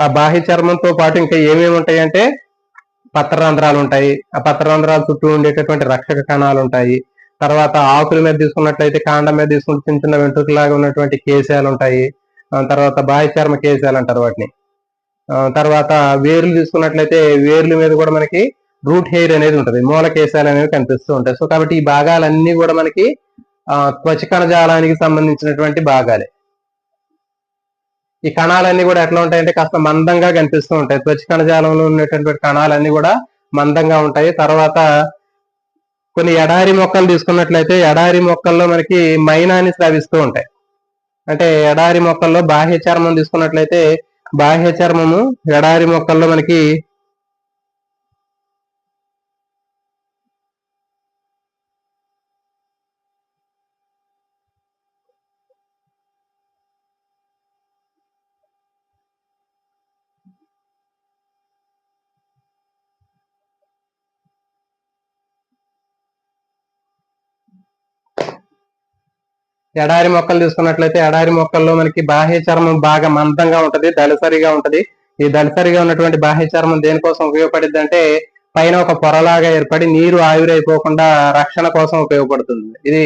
ఆ బాహ్య చర్మంతో పాటు ఇంకా ఏమేమి ఉంటాయంటే పత్రరంధ్రాలు ఉంటాయి. ఆ పత్రరంధ్రాల చుట్టూ ఉండేటటువంటి రక్షక కణాలు ఉంటాయి. తర్వాత ఆకుల మీద తీసుకున్నట్లయితే కాండం మీద తీసుకుంటే చిన్న చిన్న వెంట్రుకలాగా ఉన్నటువంటి కేశాలు ఉంటాయి. తర్వాత బాహ్యచర్మ కేశాలు అంటారు వాటిని. తర్వాత వేర్లు తీసుకున్నట్లయితే వేర్ల మీద కూడా మనకి రూట్ హెయిర్ అనేది ఉంటుంది, మూల కేశాలు అనేవి కనిపిస్తూ ఉంటాయి. సో కాబట్టి ఈ భాగాలన్నీ కూడా మనకి త్వచ కణజాలానికి సంబంధించినటువంటి భాగాలే. ఈ కణాలన్నీ కూడా ఎట్లా ఉంటాయంటే కాస్త మందంగా కనిపిస్తూ ఉంటాయి. త్వచ కణజాలంలో ఉన్నటువంటి కణాలన్నీ కూడా మందంగా ఉంటాయి. తర్వాత కొన్ని ఎడారి మొక్కలు తీసుకున్నట్లయితే ఎడారి మొక్కల్లో మనకి మైనాన్ని స్రవిస్తూ ఉంటాయి. అంటే ఎడారి మొక్కల్లో బాహ్య చర్మం తీసుకున్నట్లయితే బాహ్య చర్మము ఎడారి మొక్కల్లో మనకి ఎడారి మొక్కలు తీసుకున్నట్లయితే ఎడారి మొక్కల్లో మనకి బాహ్య చర్మం బాగా మందంగా ఉంటది, దళసరిగా ఉంటది. ఈ దళసరిగా ఉన్నటువంటి బాహ్య చర్మం దేనికోసం ఉపయోగపడుద్ది అంటే పైన ఒక పొరలాగా ఏర్పడి నీరు ఆవిరైపోకుండా రక్షణ కోసం ఉపయోగపడుతుంది. ఇది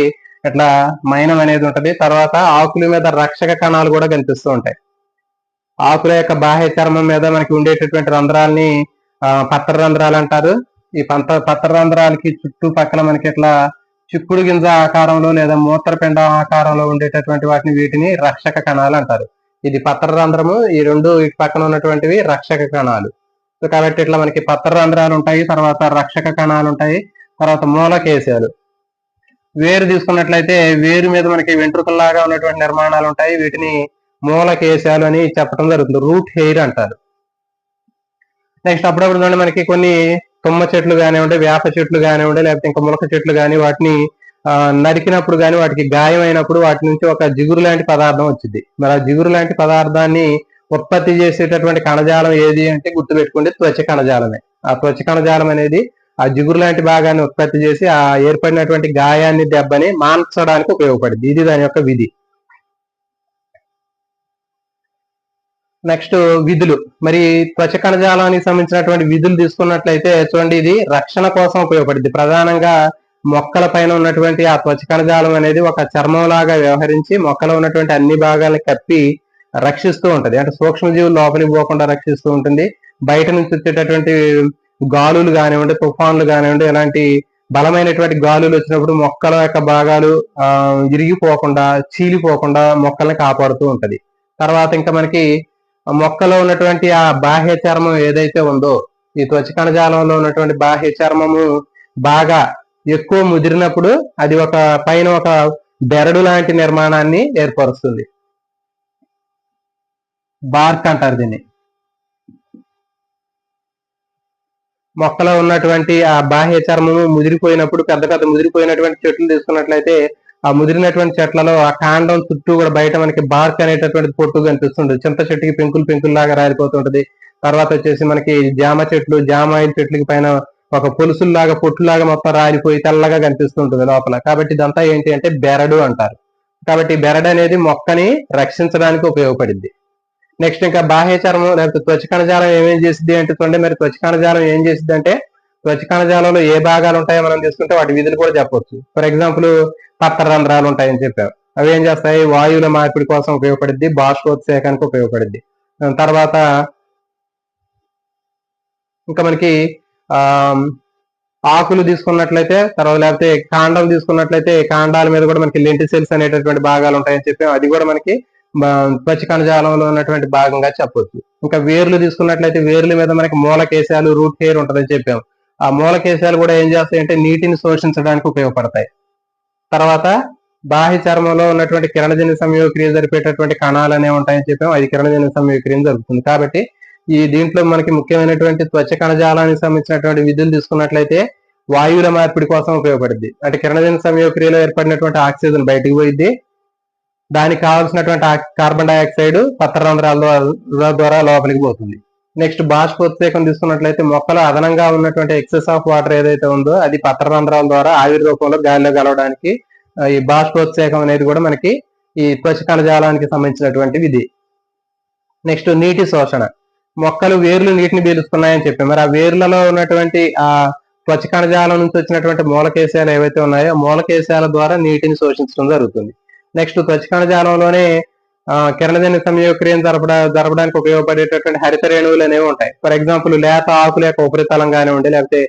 ఇట్లా మైనం అనేది ఉంటది. తర్వాత ఆకుల మీద రక్షక కణాలు కూడా కనిపిస్తూ ఉంటాయి. ఆకుల యొక్క బాహ్య చర్మం మీద మనకి ఉండేటటువంటి రంధ్రాలని పత్ర రంధ్రాలు అంటారు. ఈ పత్ర రంధ్రాలకి చుట్టూ పక్కన మనకి ఇట్లా చిక్కుడు గింజ ఆకారంలో లేదా మూత్రపిండ ఆకారంలో ఉండేటటువంటి వీటిని రక్షక కణాలు అంటారు. ఇది పత్ర రంధ్రము, ఈ రెండు ఇటు పక్కన ఉన్నటువంటివి రక్షక కణాలు. సో కాబట్టి ఇట్లా మనకి పత్ర రంధ్రాలు ఉంటాయి, తర్వాత రక్షక కణాలు ఉంటాయి, తర్వాత మూలకేశాలు. వేరు తీసుకున్నట్లయితే వేరు మీద మనకి వెంట్రుకల్లాగా ఉన్నటువంటి నిర్మాణాలు ఉంటాయి. వీటిని మూలకేశాలు అని చెప్పడం జరుగుతుంది, రూట్ హెయిర్ అంటారు. నెక్స్ట్ అప్పుడప్పుడు మనకి కొన్ని తుమ్మ చెట్లు కానివ్వండి, వేప చెట్లు కానివ్వండి, లేకపోతే ఇంకా ములక చెట్లు కానీ వాటిని నరికినప్పుడు కానీ వాటికి గాయమైనప్పుడు వాటి నుంచి ఒక జిగురు లాంటి పదార్థం వచ్చింది. మరి ఆ జిగురు లాంటి పదార్థాన్ని ఉత్పత్తి చేసేటటువంటి కణజాలం ఏది అంటే గుర్తుపెట్టుకోండి, త్వచ కణజాలమే. ఆ త్వచ కణజాలం అనేది ఆ జిగురు లాంటి భాగాన్ని ఉత్పత్తి చేసి ఆ ఏర్పడినటువంటి గాయాన్ని దెబ్బని మాన్చడానికి ఉపయోగపడింది. ఇది దాని యొక్క విధి. నెక్స్ట్ విధులు. మరి త్వచ కణజాలానికి సంబంధించినటువంటి విధులు తీసుకున్నట్లయితే చూడండి, ఇది రక్షణ కోసం ఉపయోగపడింది. ప్రధానంగా మొక్కల పైన ఉన్నటువంటి ఆ త్వచ కణజాలం అనేది ఒక చర్మం లాగా వ్యవహరించి మొక్కలో ఉన్నటువంటి అన్ని భాగాలను కప్పి రక్షిస్తూ ఉంటది. అంటే సూక్ష్మజీవులు లోపలికి పోకుండా రక్షిస్తూ ఉంటుంది. బయట నుంచి వచ్చేటటువంటి గాలులు కానివ్వండి, తుఫాన్లు కానివ్వండి, ఇలాంటి బలమైనటువంటి గాలులు వచ్చినప్పుడు మొక్కల యొక్క భాగాలు ఇరిగిపోకుండా, చీలిపోకుండా మొక్కల్ని కాపాడుతూ ఉంటది. తర్వాత ఇంకా మనకి మొక్కలో ఉన్నటువంటి ఆ బాహ్య చర్మం ఏదైతే ఉందో, ఈ త్వచ కణజాలంలో ఉన్నటువంటి బాహ్య చర్మము బాగా ఎక్కువ ముదిరినప్పుడు అది ఒక పైన ఒక బెరడు లాంటి నిర్మాణాన్ని ఏర్పరుస్తుంది. బార్క్ అంటారు దీన్ని. మొక్కలో ఉన్నటువంటి ఆ బాహ్య చర్మము ముదిరిపోయినప్పుడు, పెద్ద పెద్ద ముదిరిపోయినటువంటి చెట్లు తీసుకున్నట్లయితే ఆ ముదిరినటువంటి చెట్లలో ఆ కాండం చుట్టూ కూడా బయట మనకి బార్క్ అనేటటువంటి పొట్టు కనిపిస్తుంటుంది. చింత చెట్టుకి పెంకులు లాగా రాలిపోతుంటది. తర్వాత వచ్చేసి మనకి జామ చెట్లు, జామాయిల చెట్లకి పైన ఒక పొలుసుల్లాగా పొట్టులాగా మొత్తం రాలిపోయి తెల్లగా కనిపిస్తుంటుంది లోపల. కాబట్టి ఇదంతా ఏంటి అంటే బెరడు అంటారు. కాబట్టి బెరడు అనేది మొక్కని రక్షించడానికి ఉపయోగపడింది. నెక్స్ట్ ఇంకా బాహ్య చర్మం లేకపోతే త్వచ కణజాలం ఏమేం చేసిద్ది అంటే చూడండి, మరి త్వచ కణజాలం ఏం చేసిద్ది అంటే త్వచ కణజాలంలో ఏ భాగాలు ఉంటాయో మనం తీసుకుంటే వాటి విధులు కూడా చెప్పవచ్చు. ఫర్ ఎగ్జాంపుల్ పత్ర రంధ్రాలు ఉంటాయని చెప్పారు. అవి ఏం చేస్తాయి? వాయువుల మార్పిడి కోసం ఉపయోగపడుద్ది, బాష్పోత్సేకానికి ఉపయోగపడుద్ది. తర్వాత ఇంకా మనకి ఆకులు తీసుకున్నట్లయితే, తర్వాత లేకపోతే కాండం తీసుకున్నట్లయితే కాండాల మీద కూడా మనకి లెంటిసెల్స్ అనేటటువంటి భాగాలు ఉంటాయని చెప్పాం. అది కూడా మనకి త్వచ కణజాలంలో ఉన్నటువంటి భాగంగా చెప్పొచ్చు. ఇంకా వేర్లు తీసుకున్నట్లయితే వేర్ల మీద మనకి మూలకేశాలు, రూట్ హెయిర్ ఉంటుందని చెప్పాం. ఆ మూలకేశాలు కూడా ఏం చేస్తాయంటే నీటిని శోషించడానికి ఉపయోగపడతాయి. తర్వాత బాహ్య చర్మంలో ఉన్నటువంటి కిరణజన్య సంయోగక్రియ జరిపేటటువంటి కణాలు అనేవి ఉంటాయని చెప్పాం. అది కిరణజన్య సంయోగక్రియ జరుగుతుంది. కాబట్టి ఈ దీంట్లో మనకి ముఖ్యమైనటువంటి త్వచ కణజాలానికి సంబంధించినటువంటి విధులు తీసుకున్నట్లయితే వాయువుల మార్పిడి కోసం ఉపయోగపడుద్ది. అంటే కిరణజన్య సంయోగక్రియలో ఏర్పడినటువంటి ఆక్సిజన్ బయటకు పోయిద్ది, దానికి కావాల్సినటువంటి కార్బన్ డైఆక్సైడ్ పత్ర రంధ్రాల ద్వారా లోపలికి పోతుంది. నెక్స్ట్ బాష్పోత్సేకం తీసుకున్నట్లయితే మొక్కలో అదనంగా ఉన్నటువంటి ఎక్సెస్ ఆఫ్ వాటర్ ఏదైతే ఉందో అది పత్ర రంధ్రాల ద్వారా ఆవిరి రూపంలో గాలిలో కలవడానికి ఈ బాష్పోత్సేకం అనేది కూడా మనకి ఈ త్వచ కణజాలానికి సంబంధించినటువంటి విధి. నెక్స్ట్ నీటి శోషణ. మొక్కలు వేర్లు నీటిని పీలుస్తున్నాయని చెప్పాం. మరి ఆ వేర్లలో ఉన్నటువంటి ఆ త్వచ కణజాలం నుంచి వచ్చినటువంటి మూలకేశాలు ఏవైతే ఉన్నాయో మూలకేశాల ద్వారా నీటిని శోషించడం జరుగుతుంది. నెక్స్ట్ త్వచ కణజాలంలోనే కిరణజన్య సంయోగక్రియను జరపడానికి ఉపయోగపడేటటువంటి హరిత రేణువులు అనేవి ఉంటాయి. ఫర్ ఎగ్జాంపుల్ లేత ఆకుల యొక్క ఉపరితలం కానివ్వండి, లేకపోతే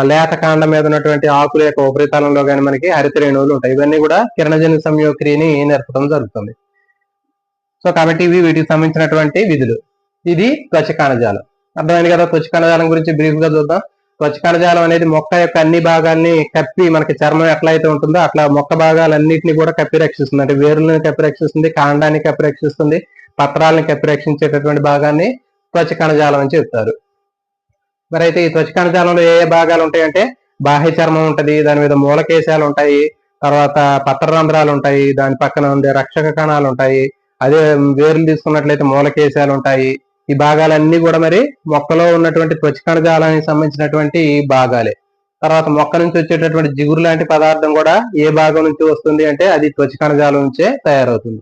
లేత కాండం మీద ఉన్నటువంటి ఆకుల యొక్క ఉపరితలంలో కానీ మనకి హరిత రేణువులు ఉంటాయి. ఇవన్నీ కూడా కిరణజన్య సంయోగక్రియని నేర్పడం జరుగుతుంది. సో కాబట్టి ఇవి వీటికి సంబంధించినటువంటి విధులు. ఇది త్వచ కణజాలం. అర్థమైంది కదా. త్వచ కణజాలం గురించి బ్రీఫ్ గా చూద్దాం. త్వచ కణజాలం అనేది మొక్క యొక్క అన్ని భాగాల్ని కప్పి, మనకి చర్మం ఎట్లా అయితే ఉంటుందో అట్లా మొక్క భాగాలన్నింటినీ కూడా కప్పి రక్షిస్తుంది. అంటే వేరులను కప్పి రక్షిస్తుంది, కాండాన్ని కప్పి రక్షిస్తుంది, పత్రాలను కప్పి రక్షించేటటువంటి భాగాన్ని త్వచ కణజాలం అని చెప్తారు. మరి అయితే ఈ త్వచ కణజాలంలో ఏ ఏ భాగాలు ఉంటాయంటే బాహ్య చర్మం ఉంటది, దాని మీద మూలకేశాలు ఉంటాయి, తర్వాత పత్ర రంధ్రాలు ఉంటాయి, దాని పక్కన ఉండే రక్షక కణాలు ఉంటాయి, అదే వేర్లు తీసుకున్నట్లయితే మూలకేశాలు ఉంటాయి. ఈ భాగాలన్నీ కూడా మరి మొక్కలో ఉన్నటువంటి త్వచ కణజాలానికి సంబంధించినటువంటి భాగాలే. తర్వాత మొక్క నుంచి వచ్చేటటువంటి జిగురు లాంటి పదార్థం కూడా ఏ భాగం నుంచి వస్తుంది అంటే అది త్వచ కణజాలం నుంచే తయారవుతుంది.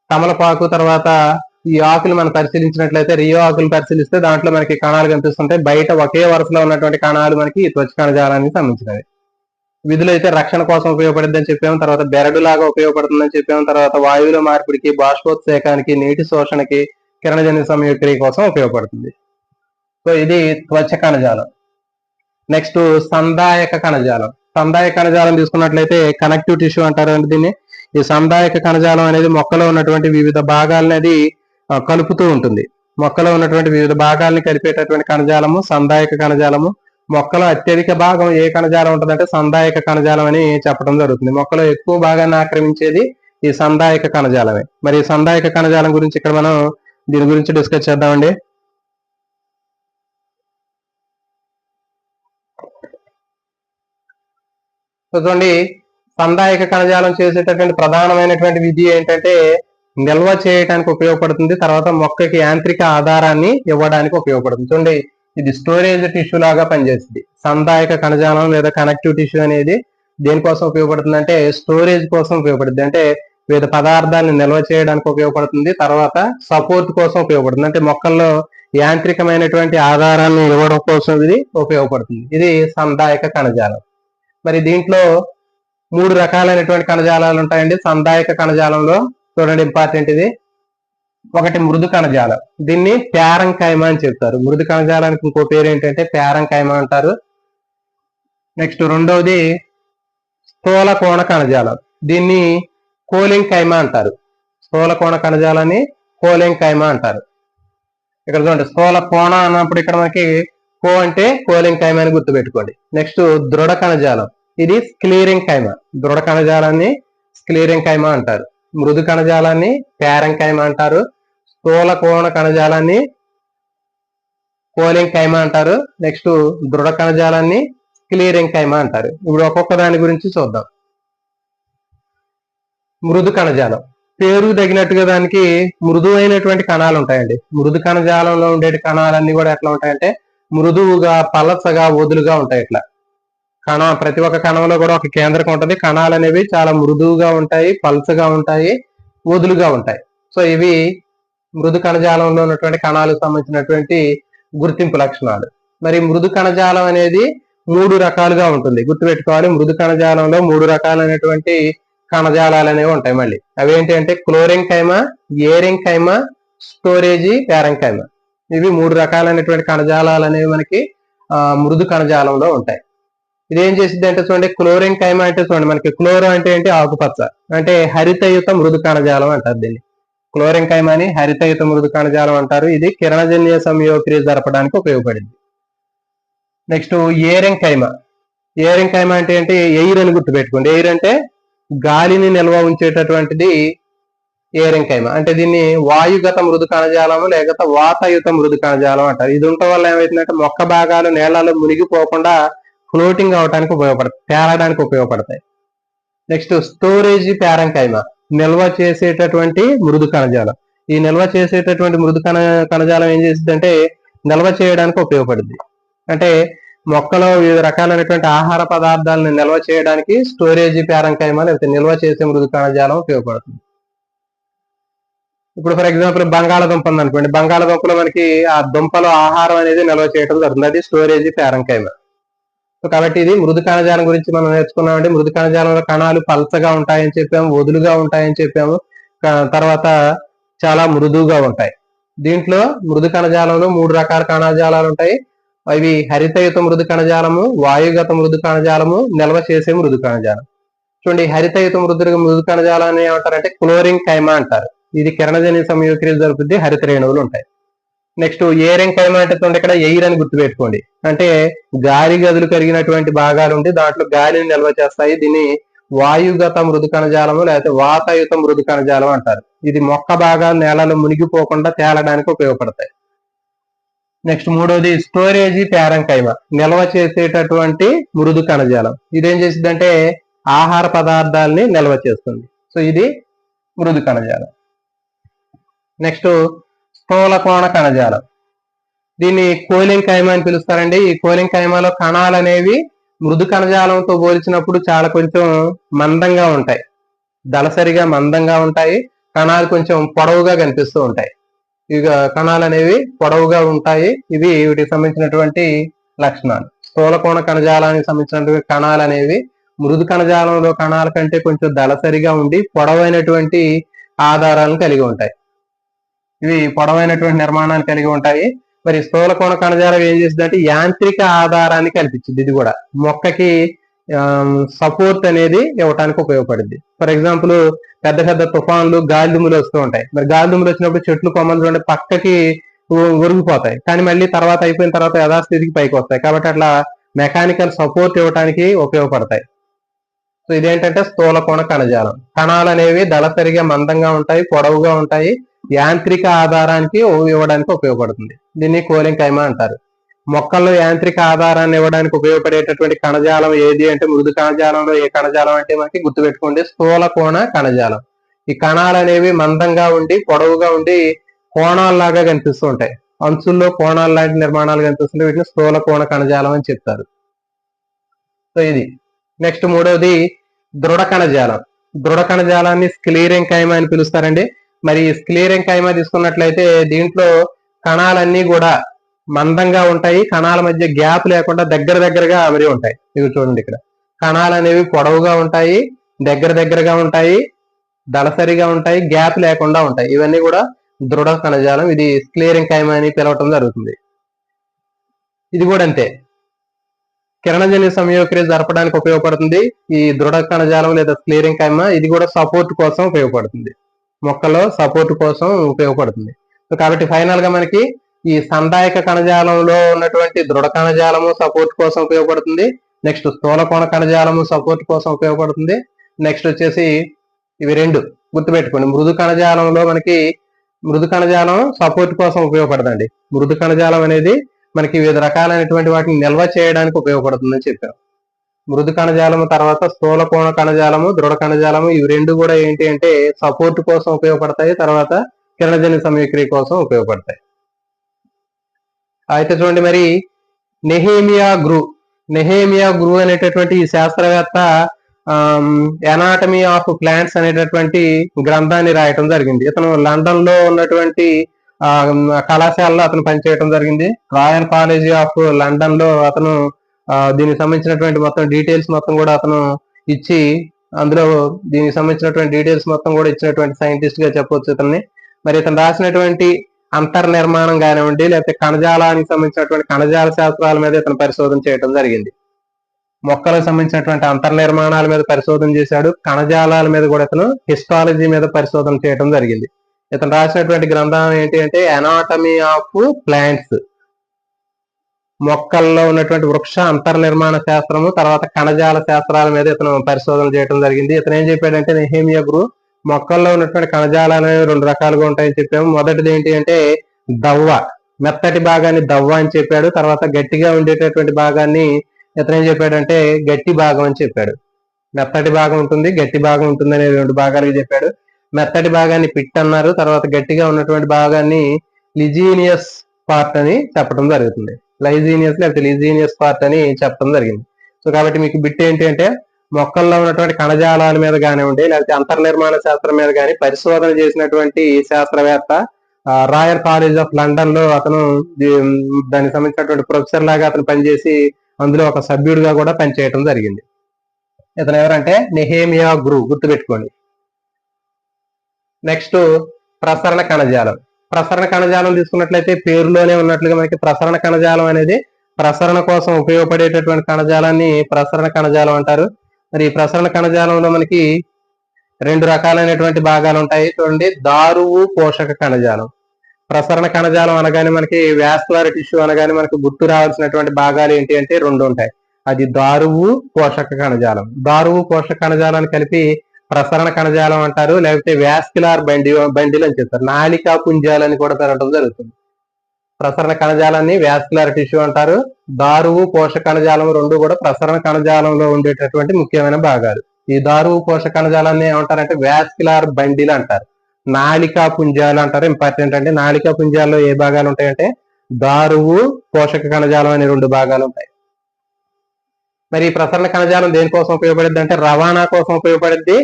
తమలపాకు తర్వాత ఈ ఆకులు మనం పరిశీలించినట్లయితే రియో ఆకులు పరిశీలిస్తే దాంట్లో మనకి కణాలు కనిపిస్తుంటాయి. బయట ఒకే వరుసలో ఉన్నటువంటి కణాలు మనకి త్వచ కణజాలానికి సంబంధించినవి. విధులు అయితే రక్షణ కోసం ఉపయోగపడుతుందని చెప్పాము, తర్వాత బెరడు లాగా ఉపయోగపడుతుందని చెప్పాము, తర్వాత వాయువుల మార్పిడికి, బాష్పోత్సేకానికి, నీటి శోషణకి, కిరణజన్య సంయోగక్రియ కోసం ఉపయోగపడుతుంది. సో ఇది త్వచ కణజాలం. నెక్స్ట్ సందాయక కణజాలం. సందాయక కణజాలం తీసుకున్నట్లయితే కనెక్టివ్ టిష్యూ అంటారు దీన్ని. ఈ సందాయక కణజాలం అనేది మొక్కలో ఉన్నటువంటి వివిధ భాగాలనేది కలుపుతూ ఉంటుంది. మొక్కలో ఉన్నటువంటి వివిధ భాగాల్ని కలిపేటటువంటి కణజాలము సందాయక కణజాలము. మొక్కలో అత్యధిక భాగం ఏ కణజాలం ఉంటుందంటే సందాయక కణజాలం అని చెప్పడం జరుగుతుంది. మొక్కలో ఎక్కువ భాగాన్ని ఆక్రమించేది ఈ సందాయక కణజాలమే. మరి ఈ సందాయక కణజాలం గురించి ఇక్కడ మనం దీని గురించి డిస్కస్ చేద్దామండి. చూడండి, సందాయక కణజాలం చేసేటటువంటి ప్రధానమైనటువంటి విధి ఏంటంటే నిల్వ చేయడానికి ఉపయోగపడుతుంది, తర్వాత మొక్కకి యాంత్రిక ఆధారాన్ని ఇవ్వడానికి ఉపయోగపడుతుంది. చూడండి, ఇది స్టోరేజ్ టిష్యూ లాగా పనిచేస్తుంది. సందాయక కణజాలం లేదా కనెక్టివ్ టిష్యూ అనేది దేనికోసం ఉపయోగపడుతుంది అంటే స్టోరేజ్ కోసం ఉపయోగపడుతుంది. అంటే వివిధ పదార్థాలను నిల్వ చేయడానికి ఉపయోగపడుతుంది, తర్వాత సపోర్ట్ కోసం ఉపయోగపడుతుంది. అంటే మొక్కల్లో యాంత్రికమైనటువంటి ఆధారాన్ని ఇవ్వడం కోసం ఇది ఉపయోగపడుతుంది. ఇది సందాయక కణజాలం. మరి దీంట్లో 3 రకాలైనటువంటి కణజాలాలు ఉంటాయండి సందాయక కణజాలంలో. చూడండి, ఇంపార్టెంట్ ఇది. ఒకటి మృదు కణజాలం, దీన్ని ప్యారంకైమా అని చెప్తారు. మృదు కణజాలానికి ఇంకో పేరు ఏంటంటే ప్యారంకైమా అంటారు. నెక్స్ట్ రెండవది స్థూల కోణ కణజాలం, దీన్ని కోలింకైమా అంటారు. స్థూల కోణ కణజాలాన్ని కోలింకైమా అంటారు. ఇక్కడ చూడండి, స్థూల కోణ అన్నప్పుడు ఇక్కడ మనకి కో అంటే కోలింకైమా అని గుర్తుపెట్టుకోండి. నెక్స్ట్ దృఢ కణజాలం, ఇది స్క్లీరింకైమా. దృఢ కణజాలాన్ని స్క్లీరింకైమా అంటారు. మృదు కణజాలాన్ని ప్యారంకైమా అంటారు. స్థూల కోణ కణజాలాన్ని కోలింకైమా అంటారు. నెక్స్ట్ దృఢ కణజాలాన్ని స్క్లీరింకైమా అంటారు. ఇప్పుడు ఒక్కొక్క దాని గురించి చూద్దాం. మృదు కణజాలం, పేరు తగినట్టుగా దానికి మృదువైనటువంటి కణాలు ఉంటాయండి. మృదు కణజాలంలో ఉండే కణాలన్నీ కూడా ఎట్లా ఉంటాయంటే మృదువుగా, పలసగా, వదులుగా ఉంటాయి. ఇట్లా ప్రతి ఒక్క కణంలో కూడా ఒక కేంద్రకం ఉంటుంది. కణాలు అనేవి చాలా మృదువుగా ఉంటాయి, పల్చగా ఉంటాయి, వదులుగా ఉంటాయి. సో ఇవి మృదు కణజాలంలో ఉన్నటువంటి కణాలకు సంబంధించినటువంటి గుర్తింపు లక్షణాలు. మరి మృదు కణజాలం అనేది 3 రకాలుగా ఉంటుంది, గుర్తుపెట్టుకోవాలి. మృదు కణజాలంలో 3 రకాలైనటువంటి కణజాలాలు అనేవి ఉంటాయి. మళ్ళీ అవి ఏంటి అంటే క్లోరింకైమా, ఏరింకైమా, స్టోరేజీ, ప్యారంకైమా. ఇవి 3 రకాలైనటువంటి కణజాలాలు అనేవి మనకి మృదు కణజాలంలో ఉంటాయి. ఇదేం చేసింది అంటే చూడండి, క్లోరింకైమా అంటే చూడండి, మనకి క్లోరో అంటే ఏంటి ఆకుపచ్చ, అంటే హరితయుత మృదు కణజాలం అంటారు దీన్ని. క్లోరింకైమాని హరితయుత మృదు కణజాలం అంటారు. ఇది కిరణజన్య సంయోగక్రియ జరపడానికి ఉపయోగపడింది. నెక్స్ట్ ఏరింకైమా. ఏరింకైమా అంటే ఏంటి, ఎయిర్ అని గుర్తుపెట్టుకోండి. ఎయిర్ అంటే గాలిని నిల్వ ఉంచేటటువంటిది ఏరింకైమా. అంటే దీన్ని వాయుగత మృదు కణజాలము లేకపోతే వాతయుత మృదు కణజాలం అంటారు. ఇది ఉండటం వల్ల ఏమవుతుందంటే మొక్క భాగాలు నేలలో మునిగిపోకుండా ఫ్లోటింగ్ అవడానికి ఉపయోగపడతాయి, తేలడానికి ఉపయోగపడతాయి. నెక్స్ట్ స్టోరేజ్ ప్యారంకైమా, నిల్వ చేసేటటువంటి మృదు కణజాలం. ఈ నిల్వ చేసేటటువంటి మృదు కణజాలం ఏం చేసిందంటే నిల్వ చేయడానికి ఉపయోగపడుతుంది. అంటే మొక్కలో వివిధ రకాలైనటువంటి ఆహార పదార్థాలను నిల్వ చేయడానికి స్టోరేజ్ ప్యారంకైమా లేకపోతే నిల్వ చేసే మృదు కణజాలం ఉపయోగపడుతుంది. ఇప్పుడు ఫర్ ఎగ్జాంపుల్ బంగాళాదుంప ఉంది అనుకోండి, బంగాళాదుంపలో మనకి ఆ దుంపలో ఆహారం అనేది నిల్వ చేయడం జరుగుతుంది, అది స్టోరేజ్ ప్యారంకైమ. సో కాబట్టి ఇది మృదు కణజాలం గురించి మనం నేర్చుకున్నామండి. మృదు కణజాలంలో కణాలు పల్చగా ఉంటాయని చెప్పాము, వదులుగా ఉంటాయని చెప్పాము, తర్వాత చాలా మృదువుగా ఉంటాయి. దీంట్లో మృదు కణజాలంలో 3 రకాల కణజాలాలు ఉంటాయి. అవి హరితయుత మృదు కణజాలము, వాయుగత మృదు కణజాలము, నిల్వ చేసే మృదు కణజాలం. చూడండి, హరితయుత మృదు కణజాలాన్ని ఏమంటారంటే క్లోరింగ్ కైమా అంటారు. ఇది కిరణజన్య సంయోగక్రియ జరుపుద్ది, హరిత రేణువులు ఉంటాయి. నెక్స్ట్ ఏరింగ్ కైమా అంటే చూడండి, ఇక్కడ ఎయిర్ అని గుర్తుపెట్టుకోండి, అంటే గాలి గదులు కరిగినటువంటి భాగాలు ఉండి దాంట్లో గాలిని నిల్వ చేస్తాయి. దీన్ని వాయుగత మృదు కణజాలము లేకపోతే వాతయుత మృదు కణజాలం అంటారు. ఇది మొక్క భాగాలు నేలలో మునిగిపోకుండా తేలడానికి ఉపయోగపడతాయి. నెక్స్ట్ మూడోది స్టోరేజీ ప్యారంకైమా, నిల్వ చేసేటటువంటి మృదు కణజాలం. ఇదేం చేసిద్దంటే ఆహార పదార్థాలని నిల్వ చేస్తుంది. సో ఇది మృదు కణజాలం. నెక్స్ట్ స్థూల కోణ కణజాలం, దీన్ని కోలింగ్ కైమా అని పిలుస్తారండి. ఈ కోలింగ్ కైమాలో కణాలు అనేవి మృదు కణజాలంతో పోల్చినప్పుడు చాలా కొంచెం మందంగా ఉంటాయి, దళసరిగా మందంగా ఉంటాయి. కణాలు కొంచెం పొడవుగా కనిపిస్తూ ఉంటాయి. ఇక కణాలు అనేవి పొడవుగా ఉంటాయి. ఇవి వీటికి సంబంధించినటువంటి లక్షణాలు. స్థూల కోణ కణజాలానికి సంబంధించినటువంటి కణాలు అనేవి మృదు కణజాలంలో కణాల కంటే కొంచెం దళసరిగా ఉండి పొడవైనటువంటి ఆధారాలను కలిగి ఉంటాయి. ఇవి పొడవైనటువంటి నిర్మాణాన్ని కలిగి ఉంటాయి. మరి స్థూల కోణ కణజాలం ఏం చేసిందంటే యాంత్రిక ఆధారాన్ని కల్పించింది. ఇది కూడా మొక్కకి సపోర్ట్ అనేది ఇవ్వడానికి ఉపయోగపడింది. ఫర్ ఎగ్జాంపుల్ పెద్ద పెద్ద తుఫాన్లు, గాలిదుమ్ములు వస్తూ ఉంటాయి. మరి గాలిదుమ్ములు వచ్చినప్పుడు చెట్లు కొమ్మలు చూడండి పక్కకి ఒరిగిపోతాయి, కానీ మళ్ళీ తర్వాత అయిపోయిన తర్వాత యథాస్థితికి పైకి వస్తాయి. కాబట్టి అట్లా మెకానికల్ సపోర్ట్ ఇవ్వడానికి ఉపయోగపడతాయి. సో ఇదేంటంటే స్థూల కోణ కణజాలం. కణాలు అనేవి దళసరిగా మందంగా ఉంటాయి, పొడవుగా ఉంటాయి, యాంత్రిక ఆధారానికి ఇవ్వడానికి ఉపయోగపడుతుంది. దీన్ని కోలింగ్ కైమా అంటారు. మొక్కల్లో యాంత్రిక ఆధారాన్ని ఇవ్వడానికి ఉపయోగపడేటటువంటి కణజాలం ఏది అంటే మృదు కణజాలంలో ఏ కణజాలం అంటే మనకి గుర్తుపెట్టుకోండి, స్థూల కోణ కణజాలం. ఈ కణాలు అనేవి మందంగా ఉండి పొడవుగా ఉండి కోణాల్లాగా కనిపిస్తూ ఉంటాయి, అంచుల్లో కోణాలు లాంటి నిర్మాణాలు కనిపిస్తుంటే వీటిని స్థూల కోణ కణజాలం అని చెప్తారు. సో ఇది. నెక్స్ట్ మూడవది దృఢ కణజాలం. దృఢ కణజాలాన్ని స్క్లీరింగ్ కైమా అని పిలుస్తారండి. మరి స్క్లీరింగ్ కైమా తీసుకున్నట్లయితే దీంట్లో కణాలన్నీ కూడా మందంగా ఉంటాయి, కణాల మధ్య గ్యాప్ లేకుండా దగ్గర దగ్గరగా అమరి ఉంటాయి. ఇది చూడండి, ఇక్కడ కణాలు అనేవి పొడవుగా ఉంటాయి, దగ్గర దగ్గరగా ఉంటాయి, దళసరిగా ఉంటాయి, గ్యాప్ లేకుండా ఉంటాయి. ఇవన్నీ కూడా దృఢ కణజాలం. ఇది స్క్లీరింగ్ కైమా అని పిలవటం జరుగుతుంది. ఇది కూడా అంతే, కిరణజన్య సంయోగక్రియ జరపడానికి ఉపయోగపడుతుంది ఈ దృఢ కణజాలం లేదా స్క్లీరింగ్ కైమా. ఇది కూడా సపోర్ట్ కోసం ఉపయోగపడుతుంది, మొక్కలో సపోర్ట్ కోసం ఉపయోగపడుతుంది. సో కాబట్టి ఫైనల్ గా మనకి ఈ సంధాయక కణజాలంలో ఉన్నటువంటి దృఢ కణజాలము సపోర్ట్ కోసం ఉపయోగపడుతుంది. నెక్స్ట్ స్థూల కోణ కణజాలము సపోర్ట్ కోసం ఉపయోగపడుతుంది. నెక్స్ట్ వచ్చేసి ఇవి రెండు గుర్తుపెట్టుకోండి, మృదు కణజాలంలో మనకి మృదు కణజాలం సపోర్ట్ కోసం ఉపయోగపడుతుంది. మృదు కణజాలం అనేది మనకి వివిధ రకాలైనటువంటి వాటిని నిల్వ చేయడానికి ఉపయోగపడుతుందని చెప్పాం. మృదు కణజాలము తర్వాత స్థూల కోణ కణజాలము, దృఢ కణజాలము, ఇవి రెండు కూడా ఏంటి అంటే సపోర్ట్ కోసం ఉపయోగపడతాయి, తర్వాత కిరణజన్య సమయక్రియ కోసం ఉపయోగపడతాయి. అయితే చూడండి, మరి నెహేమియా గ్రూ అనేటటువంటి ఈ శాస్త్రవేత్త ఎనాటమీ ఆఫ్ ప్లాంట్స్ అనేటటువంటి గ్రంథాన్ని రాయటం జరిగింది. ఇతను లండన్ లో ఉన్నటువంటి కళాశాలలో అతను పనిచేయడం జరిగింది. రాయల్ కాలేజీ ఆఫ్ లండన్ లో అతను దీనికి సంబంధించినటువంటి మొత్తం డీటెయిల్స్ మొత్తం కూడా అతను ఇచ్చి, అందులో దీనికి సంబంధించినటువంటి డీటెయిల్స్ మొత్తం కూడా ఇచ్చినటువంటి సైంటిస్ట్ గా చెప్పవచ్చు ఇతన్ని. మరి ఇతను రాసినటువంటి అంతర్నిర్మాణం కానివ్వండి, లేకపోతే కణజాలానికి సంబంధించినటువంటి కణజాల శాస్త్రాల మీద ఇతను పరిశోధన చేయడం జరిగింది. మొక్కలకు సంబంధించినటువంటి అంతర్నిర్మాణాల మీద పరిశోధన చేశాడు, కణజాలాల మీద కూడా ఇతను హిస్టాలజీ మీద పరిశోధన చేయడం జరిగింది. ఇతను రాసినటువంటి గ్రంథం ఏంటి అంటే ఎనాటమీ ఆఫ్ ప్లాంట్స్, మొక్కల్లో ఉన్నటువంటి వృక్ష అంతర్నిర్మాణ శాస్త్రము తర్వాత కణజాల శాస్త్రాల మీద ఇతను పరిశోధన చేయడం జరిగింది. ఇతను ఏం చెప్పాడంటే నెహేమియా గ్రూ, మొక్కల్లో ఉన్నటువంటి కణజాలాలు అనేవి రెండు రకాలుగా ఉంటాయని చెప్పాము. మొదటిది ఏంటి అంటే దవ్వ, మెత్తటి భాగాన్ని దవ్వ అని చెప్పాడు. తర్వాత గట్టిగా ఉండేటటువంటి భాగాన్ని ఇతను ఏం చెప్పాడంటే గట్టి భాగం అని చెప్పాడు. మెత్తటి భాగం ఉంటుంది, గట్టి భాగం ఉంటుంది అనే రెండు భాగాలుగా చెప్పాడు. మెత్తటి భాగాన్ని పిట్ అన్నారు, తర్వాత గట్టిగా ఉన్నటువంటి భాగాన్ని లిజీనియస్ పార్ట్ అని చెప్పడం జరుగుతుంది. లైజీనియస్ లేకపోతే లిజీనియస్ పార్ట్ అని చెప్పడం జరిగింది. సో కాబట్టి మీకు బిట్ ఏంటి అంటే మొక్కల్లో ఉన్నటువంటి కణజాలాల మీద కానివ్వండి, లేకపోతే అంతర్నిర్మాణ శాస్త్రం మీద కానీ పరిశోధన చేసినటువంటి శాస్త్రవేత్త. రాయల్ కాలేజ్ ఆఫ్ లండన్ లో అతను దానికి సంబంధించినటువంటి ప్రొఫెసర్ లాగా అతను పనిచేసి అందులో ఒక సభ్యుడిగా కూడా పనిచేయడం జరిగింది. ఇతను ఎవరంటే నెహేమియా గ్రూ, గుర్తుపెట్టుకోండి. నెక్స్ట్ ప్రసరణ కణజాలం. ప్రసరణ కణజాలం తీసుకున్నట్లయితే పేరులోనే ఉన్నట్లుగా మనకి ప్రసరణ కణజాలం అనేది ప్రసరణ కోసం ఉపయోగపడేటటువంటి కణజాలాన్ని ప్రసరణ కణజాలం అంటారు. మరి ఈ ప్రసరణ కణజాలంలో మనకి 2 రకాలైనటువంటి భాగాలు ఉంటాయి. చూడండి, దారువు పోషక కణజాలం. ప్రసరణ కణజాలం అనగానే మనకి వాస్కులర్ టిష్యూ అనగానే మనకి గుర్తు రావాల్సినటువంటి భాగాలు ఏంటి అంటే 2 ఉంటాయి. అది దారువు పోషక కణజాలం. దారువు పోషక కణజాలాన్ని కలిపి ప్రసరణ కణజాలం అంటారు, లేకపోతే వాస్కులర్ బండిల్ అని చెప్తారు. నాళికా పుంజాలని కూడా పెరగడం జరుగుతుంది. ప్రసరణ కణజాలాన్ని వాస్కులర్ టిష్యూ అంటారు. దారువు పోషక కణజాలం 2 కూడా ప్రసరణ కణజాలంలో ఉండేటటువంటి ముఖ్యమైన భాగాలు. ఈ దారువు పోషక కణజాలాన్ని ఏమంటారంటే వాస్కులర్ బండిల్ అంటారు, నాళికా పుంజాలు అంటారు. ఇంపార్టెంట్ అంటే నాళికా పుంజాల్లో ఏ భాగాలు ఉంటాయంటే దారువు పోషక కణజాలం అనే 2 భాగాలు ఉంటాయి. మరి ఈ ప్రసరణ కణజాలం దేనికోసం ఉపయోగపడుద్ది అంటే రవాణా కోసం ఉపయోగపడుద్ది.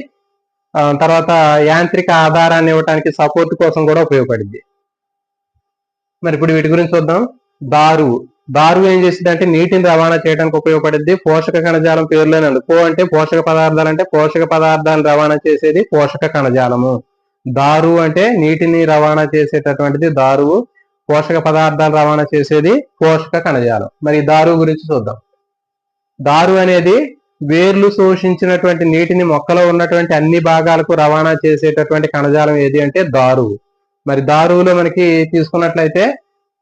తర్వాత యాంత్రిక ఆధారాన్ని ఇవ్వడానికి సపోర్ట్ కోసం కూడా ఉపయోగపడుద్ది. మరి ఇప్పుడు వీటి గురించి చూద్దాం. దారువు ఏం చేసింది అంటే నీటిని రవాణా చేయడానికి ఉపయోగపడుద్ది. పోషక కణజాలం పేరులోనే ఉంది. అంటే పోషక పదార్థాలు, అంటే పోషక పదార్థాలను రవాణా చేసేది పోషక కణజాలము. దారువు అంటే నీటిని రవాణా చేసేటటువంటిది దారువు, పోషక పదార్థాలు రవాణా చేసేది పోషక కణజాలం. మరి దారువు గురించి చూద్దాం. దారువు అనేది వేర్లు శోషించినటువంటి నీటిని మొక్కలో ఉన్నటువంటి అన్ని భాగాలకు రవాణా చేసేటటువంటి కణజాలం ఏది అంటే దారువు. మరి దారువులో మనకి తీసుకున్నట్లయితే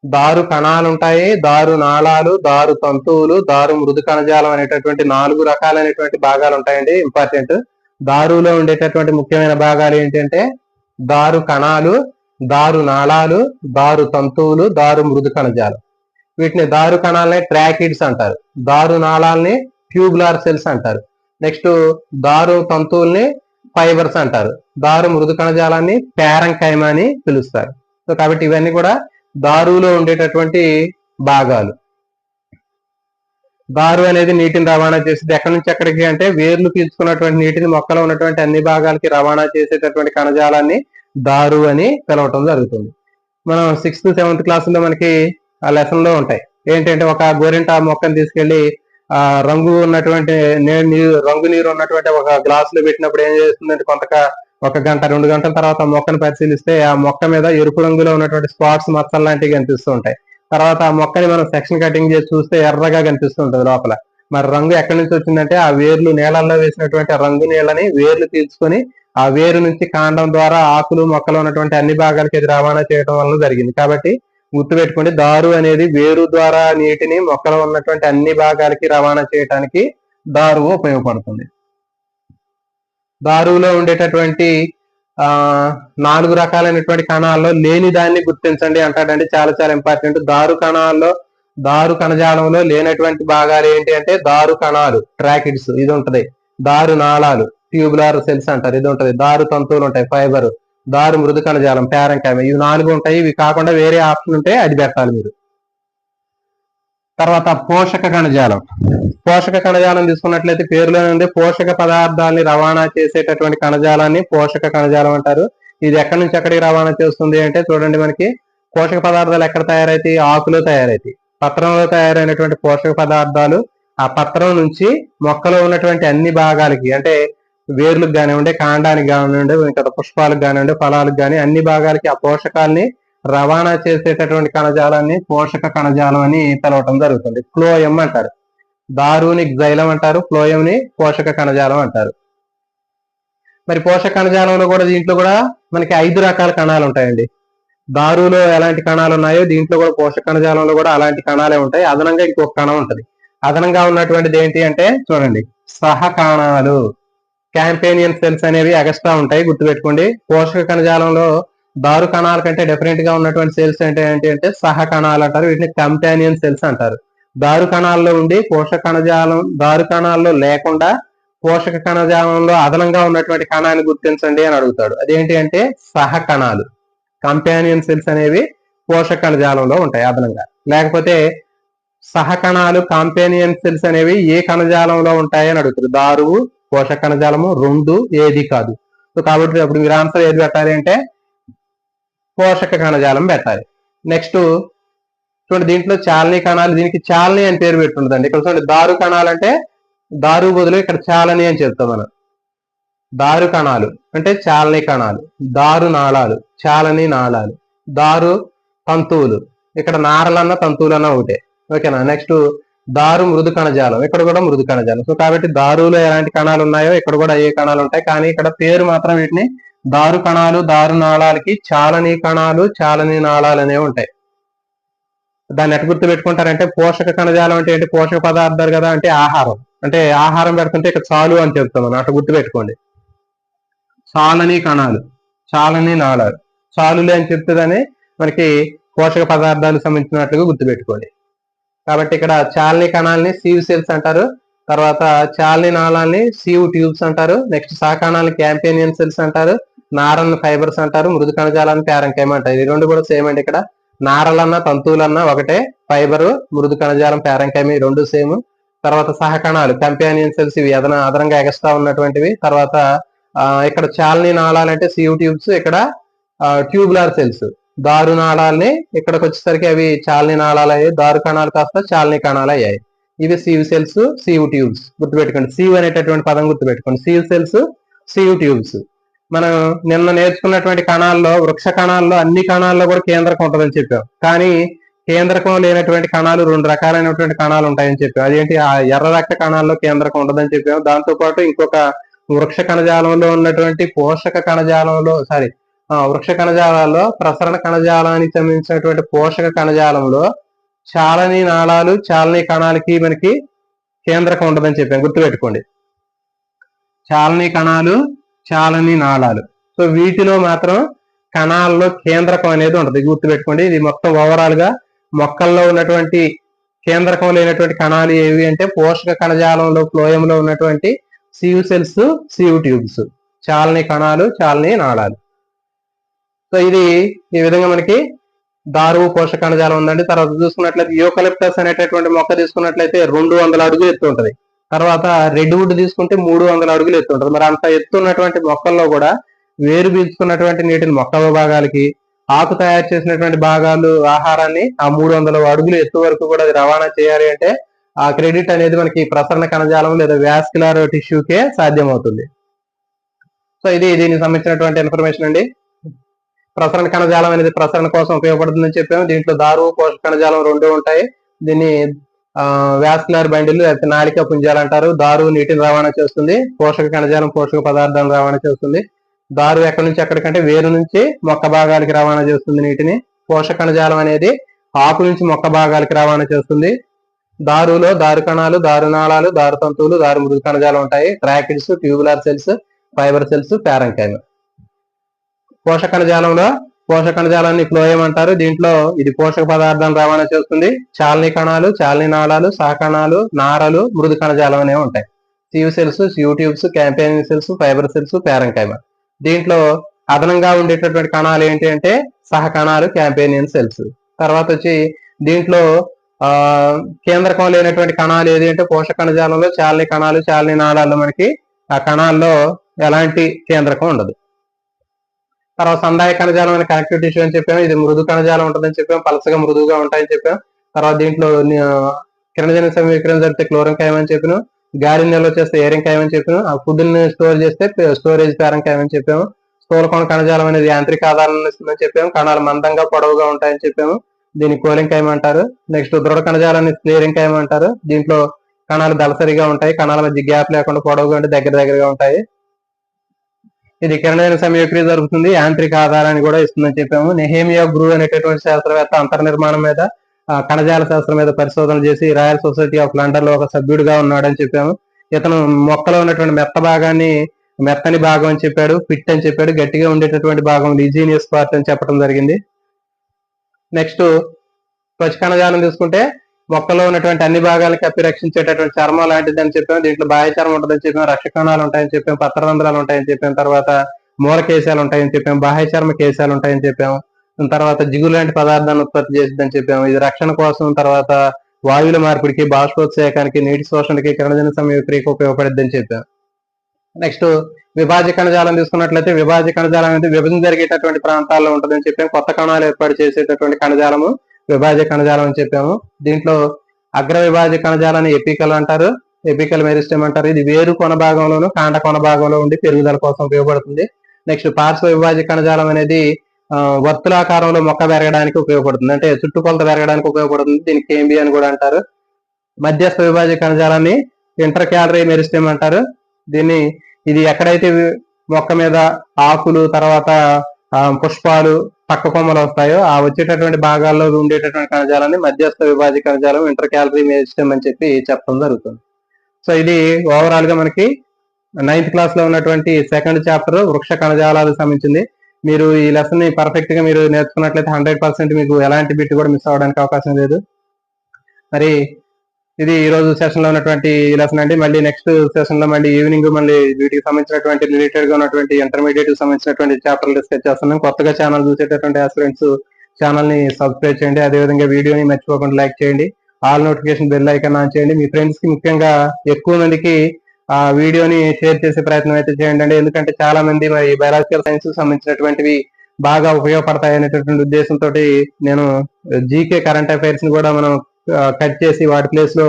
దారు కణాలు ఉంటాయి, దారు నాళాలు, దారు తంతువులు, దారు మృదు కణజాలం అనేటటువంటి 4 రకాలైనటువంటి భాగాలు ఉంటాయండి. ఇంపార్టెంట్. దారువులో ఉండేటటువంటి ముఖ్యమైన భాగాలు ఏంటంటే దారు కణాలు, దారు నాళాలు, దారు తంతువులు, దారు మృదు కణజాలం. వీటిని దారు కణాలని ట్రాకిడ్స్ అంటారు, దారు నాళాలని ట్యూబులార్ సెల్స్ అంటారు, నెక్స్ట్ దారు తంతువుల్ని ఫైబర్స్ అంటారు, దారు మృదు కణజాలాన్ని ప్యారంకైమా అని పిలుస్తారు. సో కాబట్టి ఇవన్నీ కూడా దారువులో ఉండేటటువంటి భాగాలు. దారు అనేది నీటిని రవాణా చేసేది ఎక్కడి నుంచి ఎక్కడికి అంటే వేర్లు పీల్చుకున్నటువంటి నీటిని మొక్కలో ఉన్నటువంటి అన్ని భాగాలకి రవాణా చేసేటటువంటి కణజాలాన్ని దారు అని పిలవటం జరుగుతుంది. మనం 6th 7th క్లాసులో మనకి ఆ లెసన్ లో ఉంటాయి. ఏంటంటే ఒక గోరింట మొక్కను తీసుకెళ్లి రంగు ఉన్నటువంటి రంగు నీరు ఉన్నటువంటి ఒక గ్లాస్ లో పెట్టినప్పుడు ఏం చేస్తుందంటే ఒక గంట 2 గంటల తర్వాత మొక్కను పరిశీలిస్తే ఆ మొక్క మీద ఎరుపు రంగులో ఉన్నటువంటి స్పాట్స్ మచ్చలు లాంటివి కనిపిస్తూ ఉంటాయి. తర్వాత ఆ మొక్కని మనం సెక్షన్ కటింగ్ చేసి చూస్తే ఎర్రగా కనిపిస్తూ ఉంటుంది లోపల. మరి రంగు ఎక్కడి నుంచి వచ్చిందంటే ఆ వేర్లు నేలల్లో వేసినటువంటి ఆ రంగు నీళ్ళని వేర్లు పీల్చుకొని ఆ వేరు నుంచి కాండం ద్వారా ఆకులు మొక్కలు ఉన్నటువంటి అన్ని భాగాలకి ఇది రవాణా చేయడం వల్ల జరిగింది. కాబట్టి గుర్తుపెట్టుకోండి, దారు అనేది వేరు ద్వారా నీటిని మొక్కలో ఉన్నటువంటి అన్ని భాగాలకి రవాణా చేయడానికి దారువు ఉపయోగపడుతుంది. దారువులో ఉండేటటువంటి 4 రకాలైనటువంటి కణాల్లో లేని దాన్ని గుర్తించండి అంటాడండి. చాలా చాలా ఇంపార్టెంట్. దారు కణజాలంలో లేనటువంటి భాగాలు ఏంటి అంటే దారు కణాలు ట్రాకిడ్స్ ఇది ఉంటది, దారు నాళాలు ట్యూబులార్ సెల్స్ అంటారు ఇది ఉంటది, దారు తంతువులు ఉంటాయి ఫైబర్, దారు మృదు కణజాలం ప్యారంకైమా, ఇవి 4 ఉంటాయి. ఇవి కాకుండా వేరే ఆప్షన్ ఉంటే అది పెట్టాలి మీరు. తర్వాత పోషక కణజాలం. పోషక కణజాలం తీసుకున్నట్లయితే పేరులోనే ఉంది, పోషక పదార్థాలని రవాణా చేసేటటువంటి కణజాలాన్ని పోషక కణజాలం అంటారు. ఇది ఎక్కడి నుంచి ఎక్కడికి రవాణా చేస్తుంది అంటే చూడండి, మనకి పోషక పదార్థాలు ఎక్కడ తయారైతాయి? ఆకులో తయారైతాయి. పత్రంలో తయారైనటువంటి పోషక పదార్థాలు ఆ పత్రం నుంచి మొక్కలో ఉన్నటువంటి అన్ని భాగాలకి, అంటే వేర్లకు కానివ్వండి, కాండానికి కానివ్వండి, ఇంకా పుష్పాలకు కానివ్వండి, ఫలాలకు కానీ అన్ని భాగాలకి ఆ పోషకాలని రవాణా చేసేటటువంటి కణజాలాన్ని పోషక కణజాలం అని పిలవటం జరుగుతుంది. ఫ్లోయం అంటారు, దారుని జైలం అంటారు, ఫ్లోయంని పోషక కణజాలం అంటారు. మరి పోషక కణజాలంలో కూడా దీంట్లో కూడా మనకి 5 రకాల కణాలు ఉంటాయండి. దారులో ఎలాంటి కణాలు ఉన్నాయో దీంట్లో కూడా పోషక కణజాలంలో కూడా అలాంటి కణాలే ఉంటాయి. అదనంగా ఇంకొక కణం ఉంటుంది. అదనంగా ఉన్నటువంటిది ఏంటి అంటే చూడండి, సహకణాలు, క్యాంపేనియన్ సెల్స్ అనేవి ఎక్స్ట్రా ఉంటాయి, గుర్తుపెట్టుకోండి. పోషక కణజాలంలో దారు కణాల కంటే డిఫరెంట్ గా ఉన్నటువంటి సెల్స్ ఏంటి అంటే సహ కణాలు అంటారు, వీటిని కంపానియన్ సెల్స్ అంటారు. దారు కణాల్లో ఉండి పోషక కణజాలం దారు కణాల్లో లేకుండా పోషక కణజాలంలో అదనంగా ఉన్నటువంటి కణాన్ని గుర్తించండి అని అడుగుతాడు. అదేంటి అంటే సహ కణాలు, కంపానియన్ సెల్స్ అనేవి పోషక కణజాలంలో ఉంటాయి అదనంగా. లేకపోతే సహ కణాలు, కాంపానియన్ సెల్స్ అనేవి ఏ కణజాలంలో ఉంటాయి అని అడుగుతారు. దారువు, పోషక కణజాలము 2 ఏది కాదు. సో కాబట్టి అప్పుడు మీరు ఆన్సర్ ఏది పెట్టాలి అంటే పోషక కణజాలం పెట్టాలి. నెక్స్ట్ చూడండి, దీంట్లో చాలని కణాలు, దీనికి చాలని అని పేరు పెట్టుండదండి. ఇక్కడ చూడండి, దారు కణాలు అంటే దారు బదులు ఇక్కడ చాలని అని చెప్తాం మనం. దారు కణాలు అంటే చాలని కణాలు, దారు నాళాలు, చాలని నాళాలు, దారు తంతువులు, ఇక్కడ నారలన్న తంతువులన్న ఒకటే. ఓకేనా. నెక్స్ట్ దారు మృదు కణజాలం, ఇక్కడ కూడా మృదు కణజాలం. సో కాబట్టి దారులో ఎలాంటి కణాలు ఉన్నాయో ఇక్కడ కూడా ఏ కణాలు ఉంటాయి, కానీ ఇక్కడ పేరు మాత్రం వీటిని దారు కణాలు, దారు నాళాలకి చాలని కణాలు, చాలని నాళాలు అనేవి ఉంటాయి. దాన్ని ఎట్లా గుర్తు పెట్టుకుంటారంటే పోషక కణజాలం అంటే ఏంటి, పోషక పదార్థాలు కదా, అంటే ఆహారం. అంటే ఆహారం పెడుతుంటే ఇక్కడ చాలు అని చెప్తాం మనం, అట్లా గుర్తు పెట్టుకోండి. చాలని కణాలు, చాలని నాళాలు, చాలులే అని చెప్తుందని మనకి పోషక పదార్థాలకు సంబంధించినట్లుగా గుర్తుపెట్టుకోండి. కాబట్టి ఇక్కడ చాలని కణాలని సీవ్ సెల్స్ అంటారు, తర్వాత చాలని నాళాలని సీవ్ ట్యూబ్స్ అంటారు, నెక్స్ట్ సహకణాలని క్యాంపేనియన్ సెల్స్ అంటారు, నారన్ ఫైబర్స్ అంటారు, మృదు కణజాలాన్ని ప్యారంకైమ అంటారు. ఈ రెండు కూడా సేమ్ అండి. ఇక్కడ నారలన్నా తంతువులన్నా ఒకటే, ఫైబర్ మృదు కణజాలం ప్యారంకైమ ఈ రెండు సేమ్. తర్వాత సహకణాలు కంపానియన్ సెల్స్, ఇవి అదనంగా ఎగస్ట్రా ఉన్నటువంటివి. తర్వాత ఇక్కడ చాలని నాళాలంటే సీవ్ ట్యూబ్స్, ఇక్కడ ట్యూబులర్ సెల్స్ దారు నాళాలని, ఇక్కడికి వచ్చేసరికి అవి చాలని నాళాలు అయ్యాయి, దారు కణాలు కాస్త చాలని కణాలు అయ్యాయి. ఇవి సీవ్ సెల్స్, సీవ్ ట్యూబ్స్ గుర్తుపెట్టుకోండి. సీవ్ అనేటటువంటి పదం గుర్తుపెట్టుకోండి, సీవ్ సెల్స్, సీవ్ ట్యూబ్స్. మనం నిన్న నేర్చుకున్నటువంటి కణాల్లో, వృక్ష కణాల్లో అన్ని కణాల్లో కూడా కేంద్రకం ఉంటుందని చెప్పాం, కానీ కేంద్రకం లేనటువంటి కణాలు 2 రకాలైనటువంటి కణాలు ఉంటాయని చెప్పాం. అదేంటి, ఆ ఎర్ర రక్త కణాల్లో కేంద్రకం ఉండదని చెప్పాం. దాంతో పాటు ఇంకొక వృక్ష కణజాలంలో ఉన్నటువంటి పోషక కణజాలంలో వృక్ష కణజాలాల్లో ప్రసరణ కణజాలానికి సంబంధించినటువంటి పోషక కణజాలంలో చాలని నాళాలు, చాలని కణాలకి మనకి కేంద్రకం ఉండదని చెప్పాం, గుర్తుపెట్టుకోండి. చాలని కణాలు, చాలని నాళాలు, సో వీటిలో మాత్రం కణాల్లో కేంద్రకం అనేది ఉంటుంది, గుర్తుపెట్టుకోండి. ఇది మొత్తం ఓవరాల్ గా మొక్కల్లో ఉన్నటువంటి కేంద్రకం లేనటువంటి కణాలు ఏవి అంటే పోషక కణజాలంలో, ఫ్లోయంలో ఉన్నటువంటి సీవ్ సెల్స్, సీవ్ ట్యూబ్స్, చాలని కణాలు, చాలని నాళాలు. సో ఇది ఈ విధంగా మనకి దారువు పోషక కణజాలం ఉందండి. తర్వాత చూసుకున్నట్లయితే యూకలిప్టస్ అనేటటువంటి మొక్క తీసుకున్నట్లయితే 200 అడుగులు ఎత్తు ఉంటుంది. తర్వాత రెడ్ వుడ్ తీసుకుంటే 300 అడుగులు ఎత్తు ఉంటుంది. మరి అంత ఎత్తు ఉన్నటువంటి మొక్కల్లో కూడా వేరు పీల్చుకున్నటువంటి నీటిని మొక్క భాగాలకి, ఆకు తయారు చేసినటువంటి భాగాలు ఆహారాన్ని ఆ 300 అడుగులు ఎత్తు వరకు కూడా అది రవాణా చేయాలి అంటే ఆ క్రెడిట్ అనేది మనకి ప్రసరణ కణజాలం లేదా వాస్కులర్ టిష్యూకే సాధ్యమవుతుంది. సో ఇది దీనికి సంబంధించినటువంటి ఇన్ఫర్మేషన్ అండి. ప్రసరణ కణజాలం అనేది ప్రసరణ కోసం ఉపయోగపడుతుందని చెప్పాము. దీంట్లో దారువు పోషక కణజాలం 2 ఉంటాయి. దీన్ని వాస్కులర్ బండిల్ లేకపోతే నాళిక పుంజాలు అంటారు. దారువు నీటిని రవాణా చేస్తుంది, పోషక కణజాలం పోషక పదార్థాలను రవాణా చేస్తుంది. దారువు ఎక్కడి నుంచి ఎక్కడికంటే వేరు నుంచి మొక్క భాగాలకి రవాణా చేస్తుంది నీటిని. పోషక కణజాలం అనేది ఆకు నుంచి మొక్క భాగాలకి రవాణా చేస్తుంది. దారులో దారు కణాలు, దారు నాళాలు, దారు తంతువులు, దారు మృదు కణజాలం ఉంటాయి. ట్రాకిడ్స్, ట్యూబులర్ సెల్స్, ఫైబర్ సెల్స్, ప్యారంకైమ. పోషక కణజాలంలో పోషక కణజాలాన్ని ఫ్లోయం అంటారు. దీంట్లో ఇది పోషక పదార్థాలను రవాణా చేస్తుంది. చాలని కణాలు, చాలని నాళాలు, సహకణాలు, నారలు, మృదు కణజాలం అనేవి ఉంటాయి. Sieve cells, sieve tubes, companion cells, fibre cells, parenchyma. దీంట్లో అదనంగా ఉండేటటువంటి కణాలు ఏంటి అంటే సహకణాలు, క్యాంపేనియన్ సెల్స్. తర్వాత వచ్చి దీంట్లో కేంద్రకం లేనటువంటి కణాలు ఏది అంటే పోషక కణజాలంలో చాలని కణాలు, చాలని నాళాల్లో మనకి ఆ కణాల్లో ఎలాంటి కేంద్రకం ఉండదు. తర్వాత సందాయ కణజాలం అనే కనెక్టివ్ టిష్యూ అని చెప్పాము. ఇది మృదు కణజాలం ఉంటుందని చెప్పాము, పలసగా మృదువుగా ఉంటాయని చెప్పాం. తర్వాత దీంట్లో కిరణజన్య సమీకరణ జరిగితే క్లోరంకైమ అని చెప్పాను, గాలి నిల్వ చేస్తే ఏరింకైమ అని చెప్పాను, ఆ ఫుడ్ ని స్టోర్ చేస్తే స్టోరేజ్ ప్యారంకైమ అని చెప్పాము. స్థూలకోణ కణజాలం అనేది యాంత్రిక ఆధారం ఇస్తుందని చెప్పాము. కణాలు మందంగా పొడవుగా ఉంటాయని చెప్పాము, దీన్ని కోలింకైమ అంటారు. నెక్స్ట్ దృఢ కణజాలాన్ని స్క్లేరింకైమ అంటారు. దీంట్లో కణాలు దళసరిగా ఉంటాయి, కణాల మధ్య గ్యాప్ లేకుండా పొడవుగా ఉంటే దగ్గరగా ఉంటాయి. ఇది కిరణజన్య సంయోక్రియ జరుగుతుంది, యాంత్రిక ఆధారాన్ని కూడా ఇస్తుందని చెప్పాము. నెహేమియా గ్రూ అనేటటువంటి శాస్త్రవేత్త అంతర్నిర్మాణం మీద, కణజాల శాస్త్రం మీద పరిశోధన చేసి రాయల్ సొసైటీ ఆఫ్ లండన్ లో ఒక సభ్యుడిగా ఉన్నాడని చెప్పాము. ఇతను మొక్కలో ఉన్నటువంటి మెత్తని భాగం అని చెప్పాడు, ఫిట్ అని చెప్పాడు, గట్టిగా ఉండేటటువంటి భాగం లిజీనియస్ పార్ట్ అని చెప్పడం జరిగింది. నెక్స్ట్ త్వచ కణజాలం తీసుకుంటే మొక్కలో ఉన్నటువంటి అన్ని భాగాలకి అప్పిరక్షించేటటువంటి చర్మం లాంటిది అని చెప్పాము. దీంట్లో బాహ్య చర్మం ఉంటుందని చెప్పాము, రక్ష కణాలు ఉంటాయని చెప్పాము, పత్రరంధ్రాలు ఉంటాయని చెప్పాము, తర్వాత మూల కేశాలు ఉంటాయని చెప్పాము, బాహ్య చర్మ కేశాలు ఉంటాయని చెప్పాము, తర్వాత జిగురు లాంటి పదార్థాన్ని ఉత్పత్తి చేస్తుందని చెప్పాము. ఇది రక్షణ కోసం, తర్వాత వాయువుల మార్పిడికి, బాష్పోత్సేకానికి, నీటి శోషణకి, కిరణజన్య సంయోక్రియకి ఉపయోగపడుద్దని చెప్పాము. నెక్స్ట్ విభాజ్య కణజాలం తీసుకున్నట్లయితే విభాజ్య కణజాలం అనేది విభజన జరిగేటటువంటి ప్రాంతాల్లో ఉంటుందని చెప్పాము. కొత్త కణాలు ఏర్పాటు చేసేటటువంటి కణజాలము విభాజ్య కణజాలం అని చెప్పాము. దీంట్లో అగ్ర విభాజ్య కణజాలాన్ని ఎపికల్ అంటారు, ఎపికల్ మెరిస్టెమ్ అంటారు. ఇది వేరు కొన భాగంలోను కాండ కొన భాగంలో ఉండి పెరుగుదల కోసం ఉపయోగపడుతుంది. నెక్స్ట్ పార్శ్వ విభాజ్య కణజాలం అనేది వర్తులాకారంలో మొక్క పెరగడానికి ఉపయోగపడుతుంది, అంటే చుట్టుకొలత పెరగడానికి ఉపయోగపడుతుంది. దీనికి కేంబి అని కూడా అంటారు. మధ్యస్థ విభాజ్య కణజాలాన్ని ఇంటర్ క్యాలరీ మెరిస్టెమ్ అంటారు. దీన్ని ఇది ఎక్కడైతే మొక్క మీద ఆకులు తర్వాత పుష్పాలు పక్క కొమ్మలు వస్తాయో ఆ వచ్చేటటువంటి భాగాల్లో ఉండేటటువంటి కణజాలాన్ని మధ్యస్థ విభాజ్య కణజాలం ఇంటర్ క్యాలరీ మెరిస్టెమ్ అని చెప్పి చెప్పడం జరుగుతుంది. సో ఇది ఓవరాల్ గా మనకి 9th క్లాస్ లో ఉన్నటువంటి సెకండ్ చాప్టర్ వృక్ష కణజాలాలకు సంబంధించింది. మీరు ఈ లెసన్ ని పర్ఫెక్ట్ గా మీరు నేర్చుకున్నట్లయితే 100% మీకు ఎలాంటి బిట్ కూడా మిస్ అవ్వడానికి అవకాశం లేదు. మరి ఇది ఈ రోజు సెషన్ లో ఉన్నటువంటి లెసన్ అండి. మళ్ళీ నెక్స్ట్ సెషన్ లో మళ్ళీ ఈవినింగ్ మళ్ళీ వీటికి సంబంధించినటువంటి రిలేటెడ్ గా ఉన్నటువంటి ఇంటర్మీడియట్ సంబంధించినటువంటి చాప్టర్లు డిస్కస్ చేస్తున్నాం. కొత్తగా ఛానల్ చూసేటటువంటి ఆస్పిరెంట్స్ ఛానల్ ని సబ్స్క్రైబ్ చేయండి. అదేవిధంగా వీడియోని మర్చిపోకుండా లైక్ చేయండి. All notification bell icon on చేయండి. మీ ఫ్రెండ్స్ కి ముఖ్యంగా ఎక్కువ మందికి ఆ వీడియోని షేర్ చేసే ప్రయత్నం అయితే చేయండి. ఎందుకంటే చాలా మంది మరి బయాలజికల్ సైన్స్ సంబంధించినటువంటివి బాగా ఉపయోగపడతాయి అనేటటువంటి ఉద్దేశంతో నేను జీకే కరెంట్ అఫైర్స్ ని కూడా మనం కట్ చేసి వాటి ప్లేస్ లో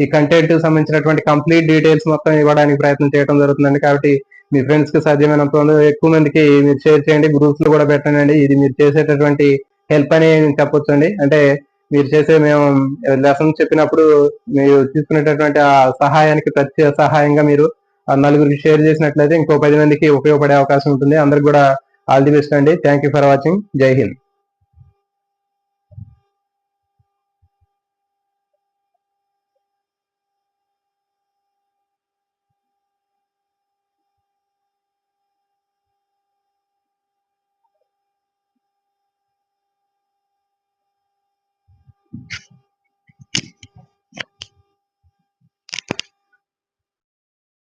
ఈ కంటెంట్ సంబంధించినటువంటి కంప్లీట్ డీటెయిల్స్ మొత్తం ఇవ్వడానికి ప్రయత్నం చేయడం జరుగుతుందండి. కాబట్టి మీ ఫ్రెండ్స్ కి సాధ్యమైనంత ఎక్కువ మందికి మీరు షేర్ చేయండి, గ్రూప్స్ లో కూడా పెట్టండి. ఇది మీరు చేసేటటువంటి హెల్ప్ అని చెప్పొచ్చండి. అంటే మీరు చేసే మేము లెసన్ చెప్పినప్పుడు మీరు తీసుకునేటటువంటి ఆ సహాయానికి ప్రత్యేక సహాయంగా మీరు నలుగురికి షేర్ చేసినట్లయితే ఇంకో 10 మందికి ఉపయోగపడే అవకాశం ఉంటుంది. అందరికి కూడా ఆల్ ది బెస్ట్ అండి. Thank you for watching. జై హింద్.